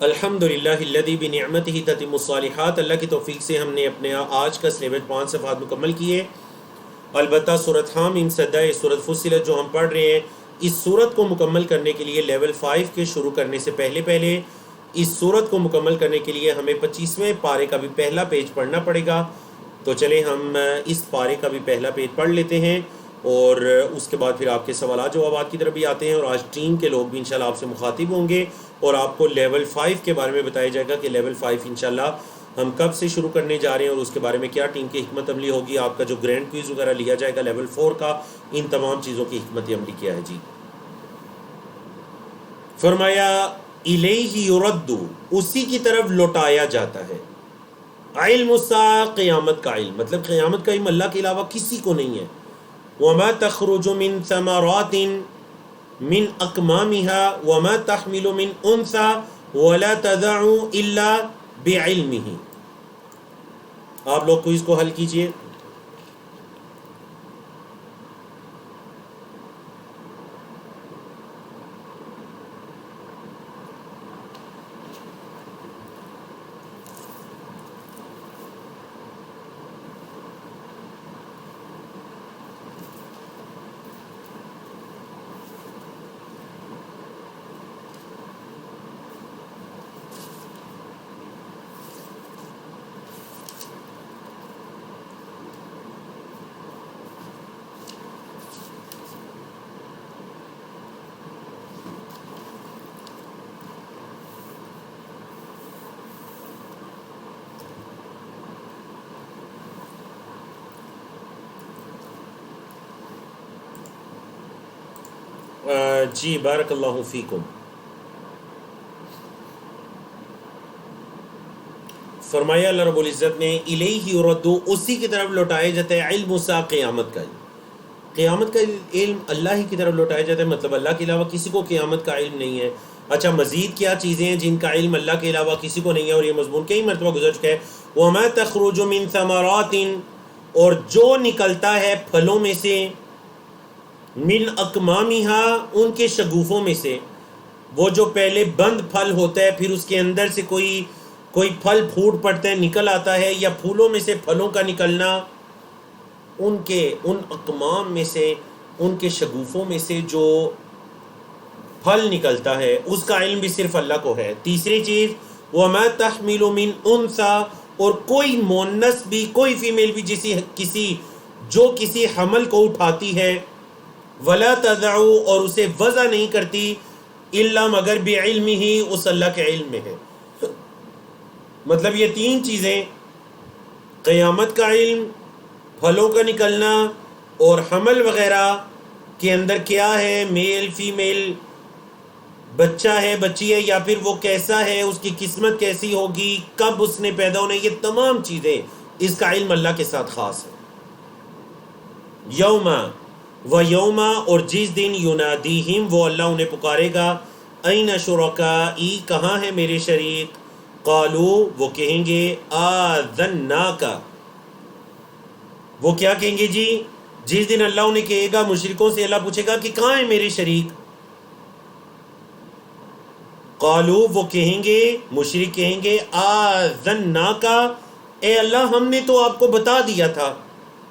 الحمدللہ الذی بنعمتہ تتم الصالحات، اللہ کی توفیق سے ہم نے اپنے آج کا سلیبس 5 صفحات مکمل کیے۔ البتہ سورۃ حامیم سجدہ، سورۃ فصلت جو ہم پڑھ رہے ہیں، اس سورت کو مکمل کرنے کے لیے لیول 5 کے شروع کرنے سے پہلے اس سورت کو مکمل کرنے کے لیے ہمیں 25ویں پارے کا بھی پہلا پیج پڑھنا پڑے گا۔ تو چلیں ہم اس پارے کا بھی پہلا پیج پڑھ لیتے ہیں، اور اس کے بعد پھر آپ کے سوالات جوابات کی طرف بھی آتے ہیں، اور آج ٹیم کے لوگ بھی انشاءاللہ آپ سے مخاطب ہوں گے، اور آپ کو لیول 5 کے بارے میں بتایا جائے گا کہ لیول 5 انشاءاللہ ہم کب سے شروع کرنے جا رہے ہیں، اور اس کے بارے میں کیا ٹیم کی حکمت عملی ہوگی، آپ کا جو گرینڈ کوئز وغیرہ لیا جائے گا لیول 4 کا، ان تمام چیزوں کی حکمت عملی کیا ہے۔ جی، فرمایا الیہ یرد، اسی کی طرف لوٹایا جاتا ہے، علم الساعہ، قیامت کا علم، مطلب قیامت کا علم اللہ کے علاوہ کسی کو نہیں ہے۔ وما تخرج من ثمرات من اکمامها وما تحمل من انثى ولا تضع الا بعلمه۔ آپ لوگ کوئز کو حل کیجئے۔ جی، بارک اللہ فیکم۔ فرمایا اللہ رب العزت نے الیہ یرد، اسی کی طرف لوٹایا جاتا ہے، علم الساعہ، قیامت کا علم۔ قیامت کا علم اللہ ہی کی طرف لوٹایا جاتا ہے، مطلب اللہ کے علاوہ کسی کو قیامت کا علم نہیں ہے۔ اچھا، مزید کیا چیزیں ہیں جن کا علم اللہ کے علاوہ کسی کو نہیں ہے، اور یہ مضمون کئی مرتبہ گزر چکا ہے۔ وما تخرج من ثمرات، اور جو نکلتا ہے پھلوں میں سے، من اکمامہا ان کے شگوفوں میں سے، وہ جو پہلے بند پھل ہوتا ہے پھر اس کے اندر سے کوئی پھل پھوٹ پڑتا ہے نکل آتا ہے، یا پھولوں میں سے پھلوں کا نکلنا، ان اکمام میں سے ان کے شگوفوں میں سے جو پھل نکلتا ہے اس کا علم بھی صرف اللہ کو ہے۔ تیسری چیز وَمَا تَحْمِلُ مِنْ أُنْثَىٰ، اور کوئی مونس بھی، کوئی فیمیل بھی جو کسی حمل کو اٹھاتی ہے، وَلَا تَضَعُ، اور اسے وضع نہیں کرتی، إِلَّا مگر بِعِلْمِهِ، اس اللہ کے علم میں ہے۔ مطلب یہ تین چیزیں، قیامت کا علم، پھلوں کا نکلنا، اور حمل وغیرہ کے اندر کیا ہے، میل فیمیل، بچہ ہے بچی ہے، یا پھر وہ کیسا ہے، اس کی قسمت کیسی ہوگی، کب اس نے پیدا ہونا، یہ تمام چیزیں اس کا علم اللہ کے ساتھ خاص ہے۔ یوم و یوم، اور جس دن ینادیہم، وہ اللہ انہیں پکارے گا، این شرکائی، کہاں ہے میرے شریک، قالو، وہ کہیں گے، آذناک، وہ کیا کہیں گے جی، جس دن اللہ انہیں کہے گا، مشرکوں سے اللہ پوچھے گا کہ کہاں ہے میرے شریک، قالو، وہ کہیں گے، مشرک کہیں گے، آذناک، اے اللہ ہم نے تو آپ کو بتا دیا تھا،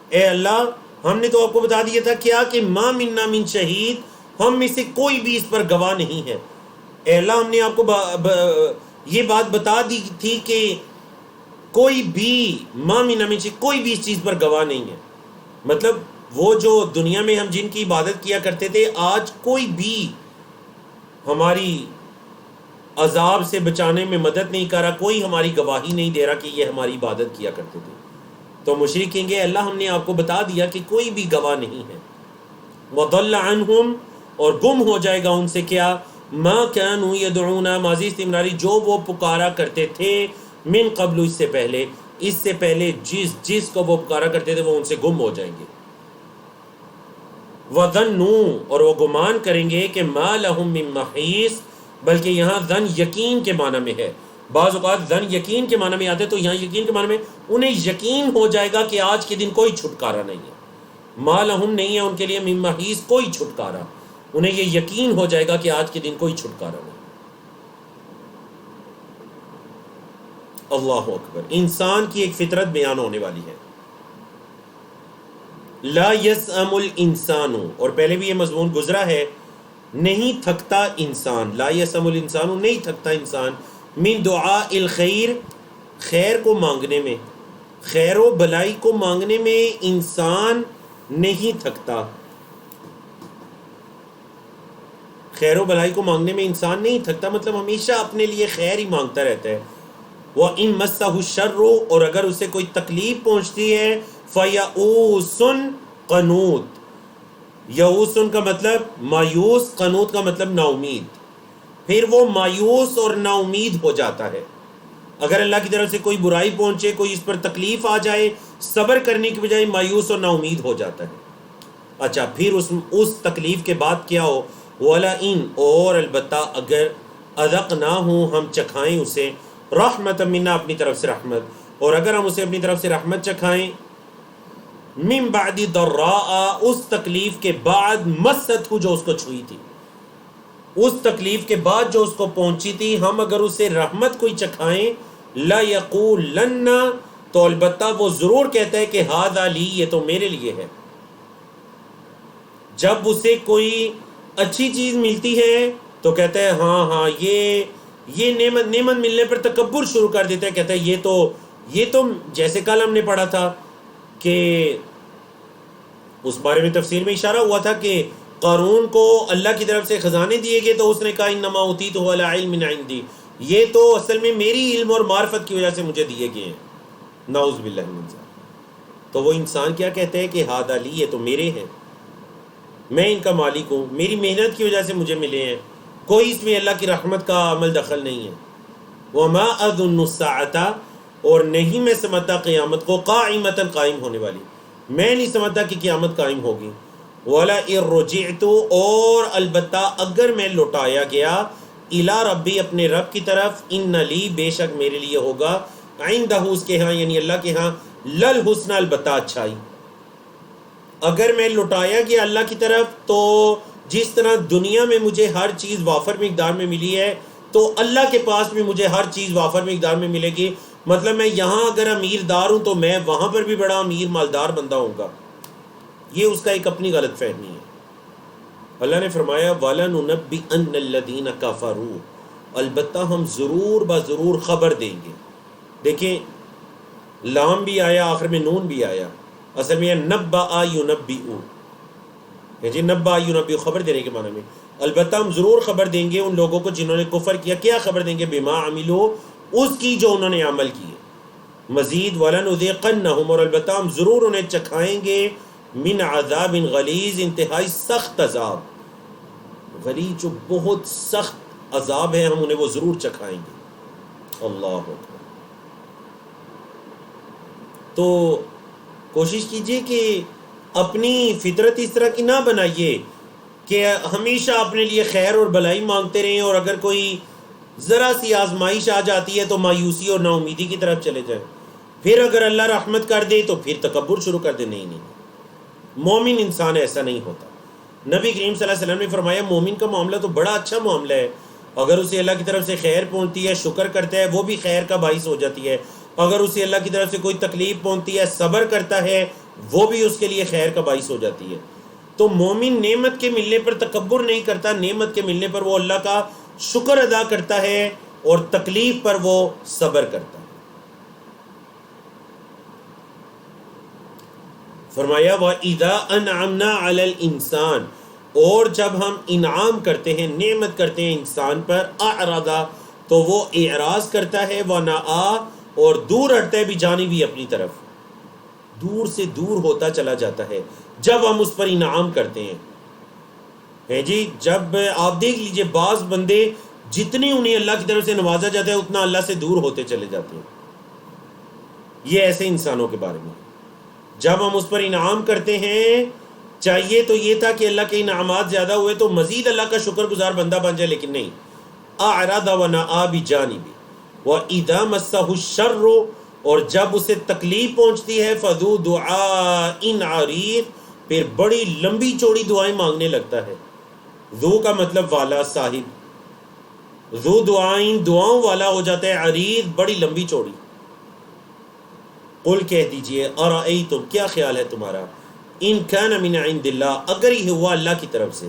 اے اللہ ہم نے تو آپ کو بتا دیا تھا کیا، کہ ما منا من شہید، ہم میں سے کوئی بھی اس پر گواہ نہیں ہے، اے اللہ ہم نے آپ کو یہ بات بتا دی تھی کہ کوئی بھی ما منا من شہید، کوئی بھی اس چیز پر گواہ نہیں ہے۔ مطلب وہ جو دنیا میں ہم جن کی عبادت کیا کرتے تھے، آج کوئی بھی ہماری عذاب سے بچانے میں مدد نہیں کر رہا، کوئی ہماری گواہی نہیں دے رہا کہ یہ ہماری عبادت کیا کرتے تھے۔ تو مشرک کہیں گے اللہ ہم نے آپ کو بتا دیا کہ کوئی بھی گواہ نہیں ہے۔ وَضَلَّ عَنْهُمْ، اور گم ہو جائے گا ان سے کیا، مَا كَانُوا يَدْعُونَ، ماضی استمراری، جو وہ پکارا کرتے تھے، من قبل، اس سے پہلے جس کو وہ پکارا کرتے تھے وہ ان سے گم ہو جائیں گے۔ وَظَنُّوا، اور وہ گمان کریں گے کہ مَا لَهُم مِّن مَّحِيصٍ، بلکہ یہاں ظن یقین کے معنی میں ہے، بعض اوقات ظن یقین کے معنی میں آتے، تو یہاں یقین کے معنی میں انہیں یقین ہو جائے گا کہ آج کے دن کوئی چھٹکارا نہیں ہے، ما لہم، نہیں ہے ان کے لیے، من محیص، کوئی چھٹکارا، انہیں یہ یقین ہو جائے گا کہ آج کے دن کوئی چھٹکارا نہیں۔ اللہ اکبر، انسان کی ایک فطرت بیان ہونے والی ہے۔ لا یسأم الانسان، اور پہلے بھی یہ مضمون گزرا ہے، نہیں تھکتا انسان، لا یسأم الانسان، نہیں تھکتا انسان، من دعاء الخیر، خیر کو مانگنے میں، خیر و بلائی کو مانگنے میں انسان نہیں تھکتا، خیر و بلائی کو مانگنے میں انسان نہیں تھکتا، مطلب ہمیشہ اپنے لیے خیر ہی مانگتا رہتا ہے۔ وَإِن مَسَّهُ الشَّرُّ، اور اگر اسے کوئی تکلیف پہنچتی ہے، فَيَئُوسٌ، قنوط، یئوسن کا مطلب مایوس، قنوط کا مطلب نا امید، پھر وہ مایوس اور نا امید ہو جاتا ہے۔ اگر اللہ کی طرف سے کوئی برائی پہنچے، کوئی اس پر تکلیف آ جائے، صبر کرنے کی بجائے مایوس اور نا امید ہو جاتا ہے۔ اچھا، پھر اس تکلیف کے بعد کیا ہو، وَلَئِن، اور البتہ اگر اذقناہ، ہم چکھائیں اسے، رحمت منا، اپنی طرف سے رحمت، اور اگر ہم اسے اپنی طرف سے رحمت چکھائیں، من بعد ضراء، اس تکلیف کے بعد، مست ہو، جو اس کو چھوئی تھی، اس تکلیف کے بعد جو اس کو پہنچی تھی، ہم اگر اسے رحمت کوئی چکھائیں، لَيَقُولَنَّ، تو البتہ وہ ضرور کہتا ہے کہ ھذا لی، یہ تو میرے لیے ہے۔ جب اسے کوئی اچھی چیز ملتی ہے تو کہتا ہے ہاں یہ نعمت ملنے پر تکبر شروع کر دیتا ہے، کہتا ہے یہ تو جیسے کل ہم نے پڑھا تھا کہ اس بارے میں تفسیر میں اشارہ ہوا تھا کہ قارون کو اللہ کی طرف سے خزانے دیے گئے تو اس نے کہا انما اوتیتہ علی علم عندی، یہ تو اصل میں میری علم اور معرفت کی وجہ سے مجھے دیے گئے ہیں، نعوذ باللہ من ذالک۔ تو وہ انسان کیا کہتے ہیں کہ ھذا لی، یہ تو میرے ہیں، میں ان کا مالک ہوں، میری محنت کی وجہ سے مجھے ملے ہیں، کوئی اس میں اللہ کی رحمت کا عمل دخل نہیں ہے۔ وما اظن الساعۃ، اور نہیں میں سمجھتا قیامت کو، قائمۃ، قائم ہونے والی، میں نہیں سمجھتا کہ قیامت قائم ہوگی۔ وَلَئِن رُجِعْتُ، اور البتہ اگر میں لوٹایا گیا، اِلیٰ ربی، اپنے رب کی طرف، ان لی، بے شک میرے لیے ہوگا، عندہ، اس کے ہاں یعنی اللہ کے ہاں، للحسنى، البتہ اچھائی، اگر میں لٹایا گیا اللہ کی طرف تو جس طرح دنیا میں مجھے ہر چیز وافر مقدار میں ملی ہے تو اللہ کے پاس بھی مجھے ہر چیز وافر مقدار میں ملے گی. مطلب میں یہاں اگر امیر دار ہوں تو میں وہاں پر بھی بڑا امیر مالدار بندہ ہوں گا. یہ اس کا ایک اپنی غلط فہمی ہے. اللہ نے فرمایا وَلَنُنَبِّئَنَّ الَّذِينَ كَفَرُوا، البتہ ہم ضرور بضرور خبر دیں گے. دیکھیں لام بھی آیا، آخر میں نون بھی آیا، اصل میں نبّأ یُنبِّئُ جی نبّأ یُنبِّئُ خبر دینے کے معنی میں. البتہ ہم ضرور خبر دیں گے ان لوگوں کو جنہوں نے کفر کیا. کیا خبر دیں گے؟ بما عملوا، اس کی جو انہوں نے عمل کیے. مزید وَلَنُذِيقَنَّهُمْ، اور البتہ ہم ضرور انہیں چکھائیں گے من عذاب غلیظ، انتہائی سخت عذاب. غلیظ جو بہت سخت عذاب ہے، ہم انہیں وہ ضرور چکھائیں گے. اللہ اکبر. تو کوشش کیجئے کہ اپنی فطرت اس طرح کی نہ بنائیے کہ ہمیشہ اپنے لیے خیر اور بلائی مانگتے رہیں، اور اگر کوئی ذرا سی آزمائش آ جاتی ہے تو مایوسی اور نا امیدی کی طرف چلے جائیں. پھر اگر اللہ رحمت کر دے تو پھر تکبر شروع کر دے. نہیں، مومن انسان ایسا نہیں ہوتا. نبی کریم صلی اللہ علیہ وسلم نے فرمایا مومن کا معاملہ تو بڑا اچھا معاملہ ہے. اگر اسے اللہ کی طرف سے خیر پہنچتی ہے شکر کرتا ہے، وہ بھی خیر کا باعث ہو جاتی ہے. اگر اسے اللہ کی طرف سے کوئی تکلیف پہنچتی ہے صبر کرتا ہے، وہ بھی اس کے لیے خیر کا باعث ہو جاتی ہے. تو مومن نعمت کے ملنے پر تکبر نہیں کرتا، نعمت کے ملنے پر وہ اللہ کا شکر ادا کرتا ہے، اور تکلیف پر وہ صبر کرتا ہے. فرمایا وَإِذَا أَنْعَمْنَا عَلَى الْإِنسان، اور جب ہم انعام کرتے ہیں، نعمت کرتے ہیں انسان پر، اعرض، تو وہ اعراض کرتا ہے، وَنَأَى، اور دور ہٹتا ہے، بجانبی اپنی طرف، دور سے دور ہوتا چلا جاتا ہے جب ہم اس پر انعام کرتے ہیں. جی جب آپ دیکھ لیجئے بعض بندے جتنے انہیں اللہ کی طرف سے نوازا جاتا ہے اتنا اللہ سے دور ہوتے چلے جاتے ہیں. یہ ایسے انسانوں کے بارے میں. جب ہم اس پر انعام کرتے ہیں، چاہیے تو یہ تھا کہ اللہ کے انعامات زیادہ ہوئے تو مزید اللہ کا شکر گزار بندہ بن جائے، لیکن نہیں. اعرض ونأى بجانبی وَإِذَا مَسَّهُ الشَّرُّ، اور جب اسے تکلیف پہنچتی ہے، فَذُو دُعَاءٍ عَرِيضٍ، پھر بڑی لمبی چوڑی دعائیں مانگنے لگتا ہے. ذو کا مطلب والا، صاحب. ذو دعائیں، دعاؤں والا ہو جاتا ہے، عریض بڑی لمبی چوڑی. قل کہہ دیجئے ارأیتم، کیا خیال ہے تمہارا، ان کان من عند اللہ، اگر یہ ہوا اللہ کی طرف سے.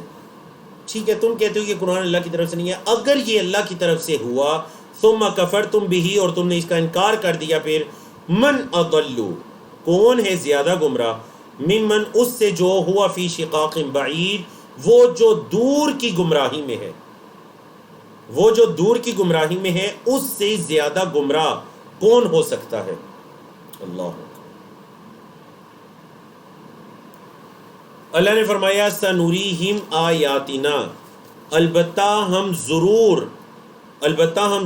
ٹھیک ہے تم کہتے ہو کہ قرآن اللہ کی طرف سے نہیں ہے، اگر یہ اللہ کی طرف سے ہوا، ثم کفرتم بہ، اور تم نے اس کا انکار کر دیا، پھر من اضل، کون ہے زیادہ گمراہ، ممن، اس سے جو ہوا فی شقاق بعید، وہ جو دور کی گمراہی میں ہے، وہ جو دور کی گمراہی میں ہے اس سے زیادہ گمراہ کون ہو سکتا ہے. اللہ اللہ نے فرمایا سنوریہم آیاتنا، البتہ ہم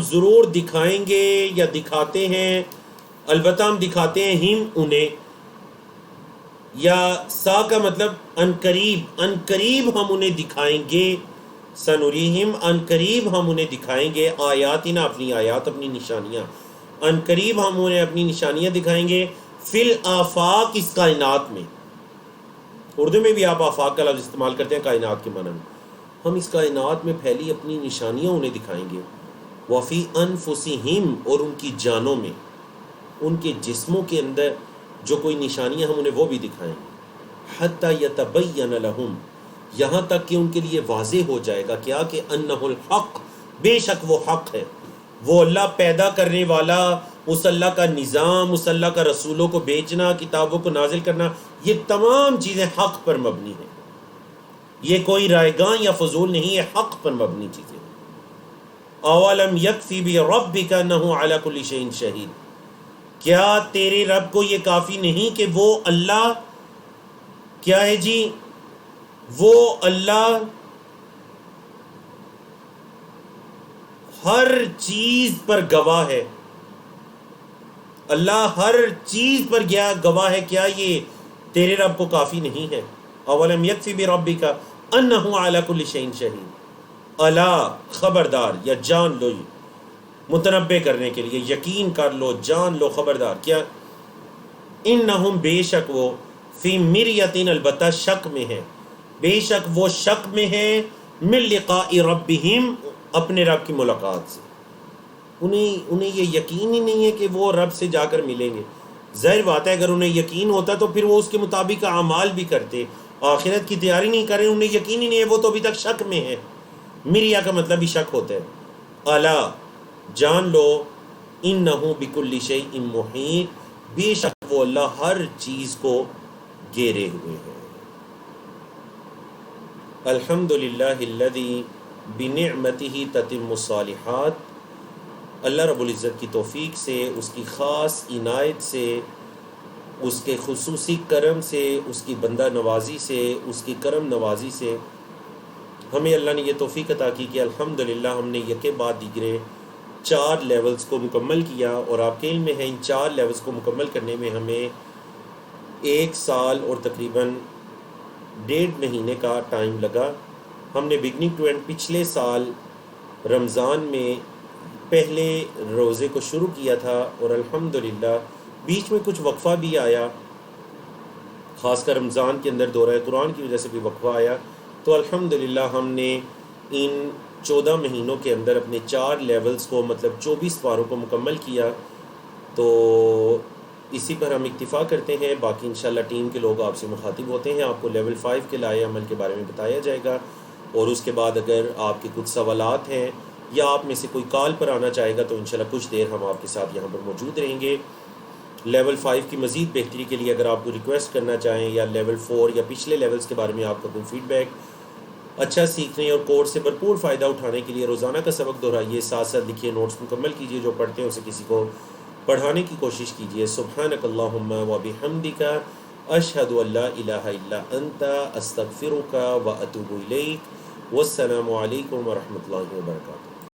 ضرور دکھائیں گے یا دکھاتے ہیں، البتہ ہم دکھاتے ہیں ہم انہیں، یا سا کا مطلب ان قریب ہم انہیں دکھائیں گے. سنوریہم ان قریب ہم انہیں دکھائیں گے، آیاتنا اپنی آیات، اپنی نشانیاں، ان قریب ہم انہیں اپنی نشانیاں دکھائیں گے. فی الآفاق، اس کائنات میں. اردو میں بھی آپ آفاق کا لفظ استعمال کرتے ہیں کائنات کے معنی میں. ہم اس کائنات میں پھیلی اپنی نشانیاں انہیں دکھائیں گے. وفی انفسہم، اور ان کی جانوں میں، ان کے جسموں کے اندر جو کوئی نشانیاں ہم انہیں وہ بھی دکھائیں گے. حتی یتبین لہم، یہاں تک کہ ان کے لیے واضح ہو جائے گا کیا، کہ انہ الحق، بے شک وہ حق ہے. وہ اللہ پیدا کرنے والا، اس اللہ کا نظام، اس اللہ کا رسولوں کو بھیجنا، کتابوں کو نازل کرنا، یہ تمام چیزیں حق پر مبنی ہیں. یہ کوئی رائے گاں یا فضول نہیں، یہ حق پر مبنی چیزیں. اولم یکفی بربک انہ علی کل شیء شہید، کیا تیرے رب کو یہ کافی نہیں کہ وہ اللہ کیا ہے جی، وہ اللہ ہر چیز پر گواہ ہے. اللہ ہر چیز پر گواہ ہے، کیا یہ تیرے رب کو کافی نہیں ہے. اولم یکفی بربک انہ علی کل شیء شہید. الا، خبردار یا جان لو، متنبع کرنے کے لیے، یقین کر لو، جان لو، خبردار. کیا، انہم، بے شک وہ، فی مریتن البتہ شک میں ہے، بے شک وہ شک میں ہے، من لقاء ربہم اپنے رب کی ملاقات سے، انہیں یہ یقین ہی نہیں ہے کہ وہ رب سے جا کر ملیں گے۔ ظاہر بات ہے اگر انہیں یقین ہوتا تو پھر وہ اس کے مطابق اعمال بھی کرتے، آخرت کی تیاری نہیں کریں، انہیں یقین ہی نہیں ہے، وہ تو ابھی تک شک میں ہے۔ مریا کا مطلب بھی شک ہوتا ہے۔ الا جان لو، انہ بکل شیء محیط بے شک وہ اللہ ہر چیز کو گھیرے ہوئے ہیں۔ الحمد للہ الذی بنعمتہ تتم الصالحات، اللہ رب العزت کی توفیق سے، اس کی خاص عنایت سے، اس کے خصوصی کرم سے، اس کی بندہ نوازی سے، اس کی کرم نوازی سے ہمیں اللہ نے یہ توفیق عطا کی کہ الحمدللہ ہم نے یکے بعد دیگرے 4 لیولز کو مکمل کیا، اور آپ کے علم میں ہے ان 4 لیولز کو مکمل کرنے میں ہمیں 1 سال اور تقریباً 1.5 مہینے کا ٹائم لگا۔ ہم نے بگننگ ٹو اینڈ پچھلے سال رمضان میں پہلے روزے کو شروع کیا تھا، اور الحمدللہ بیچ میں کچھ وقفہ بھی آیا، خاص کر رمضان کے اندر دورہ قرآن کی وجہ سے بھی وقفہ آیا، تو الحمدللہ ہم نے ان 14 مہینوں کے اندر اپنے 4 لیولز کو مطلب 24 پاروں کو مکمل کیا۔ تو اسی پر ہم اکتفا کرتے ہیں، باقی انشاءاللہ ٹیم کے لوگ آپ سے مخاطب ہوتے ہیں، آپ کو لیول 5 کے لائے عمل کے بارے میں بتایا جائے گا، اور اس کے بعد اگر آپ کے کچھ سوالات ہیں یا آپ میں سے کوئی کال پر آنا چاہے گا تو انشاءاللہ کچھ دیر ہم آپ کے ساتھ یہاں پر موجود رہیں گے۔ لیول 5 کی مزید بہتری کے لیے اگر آپ کو ریکویسٹ کرنا چاہیں، یا لیول 4 یا پچھلے لیولز کے بارے میں آپ کا کوئی فیڈ بیک، اچھا سیکھنے اور کورس سے بھرپور فائدہ اٹھانے کے لیے روزانہ کا سبق دہرائیے، ساتھ ساتھ لکھیے، نوٹس مکمل کیجیے، جو پڑھتے ہیں اسے کسی کو پڑھانے کی کوشش کیجیے۔ سبحانک اللہم و بحمدک، اشہد ان لا الہ الا انت، استغفرک و اتوب الیک، والسلام علیکم ورحمۃ اللہ وبرکاتہ۔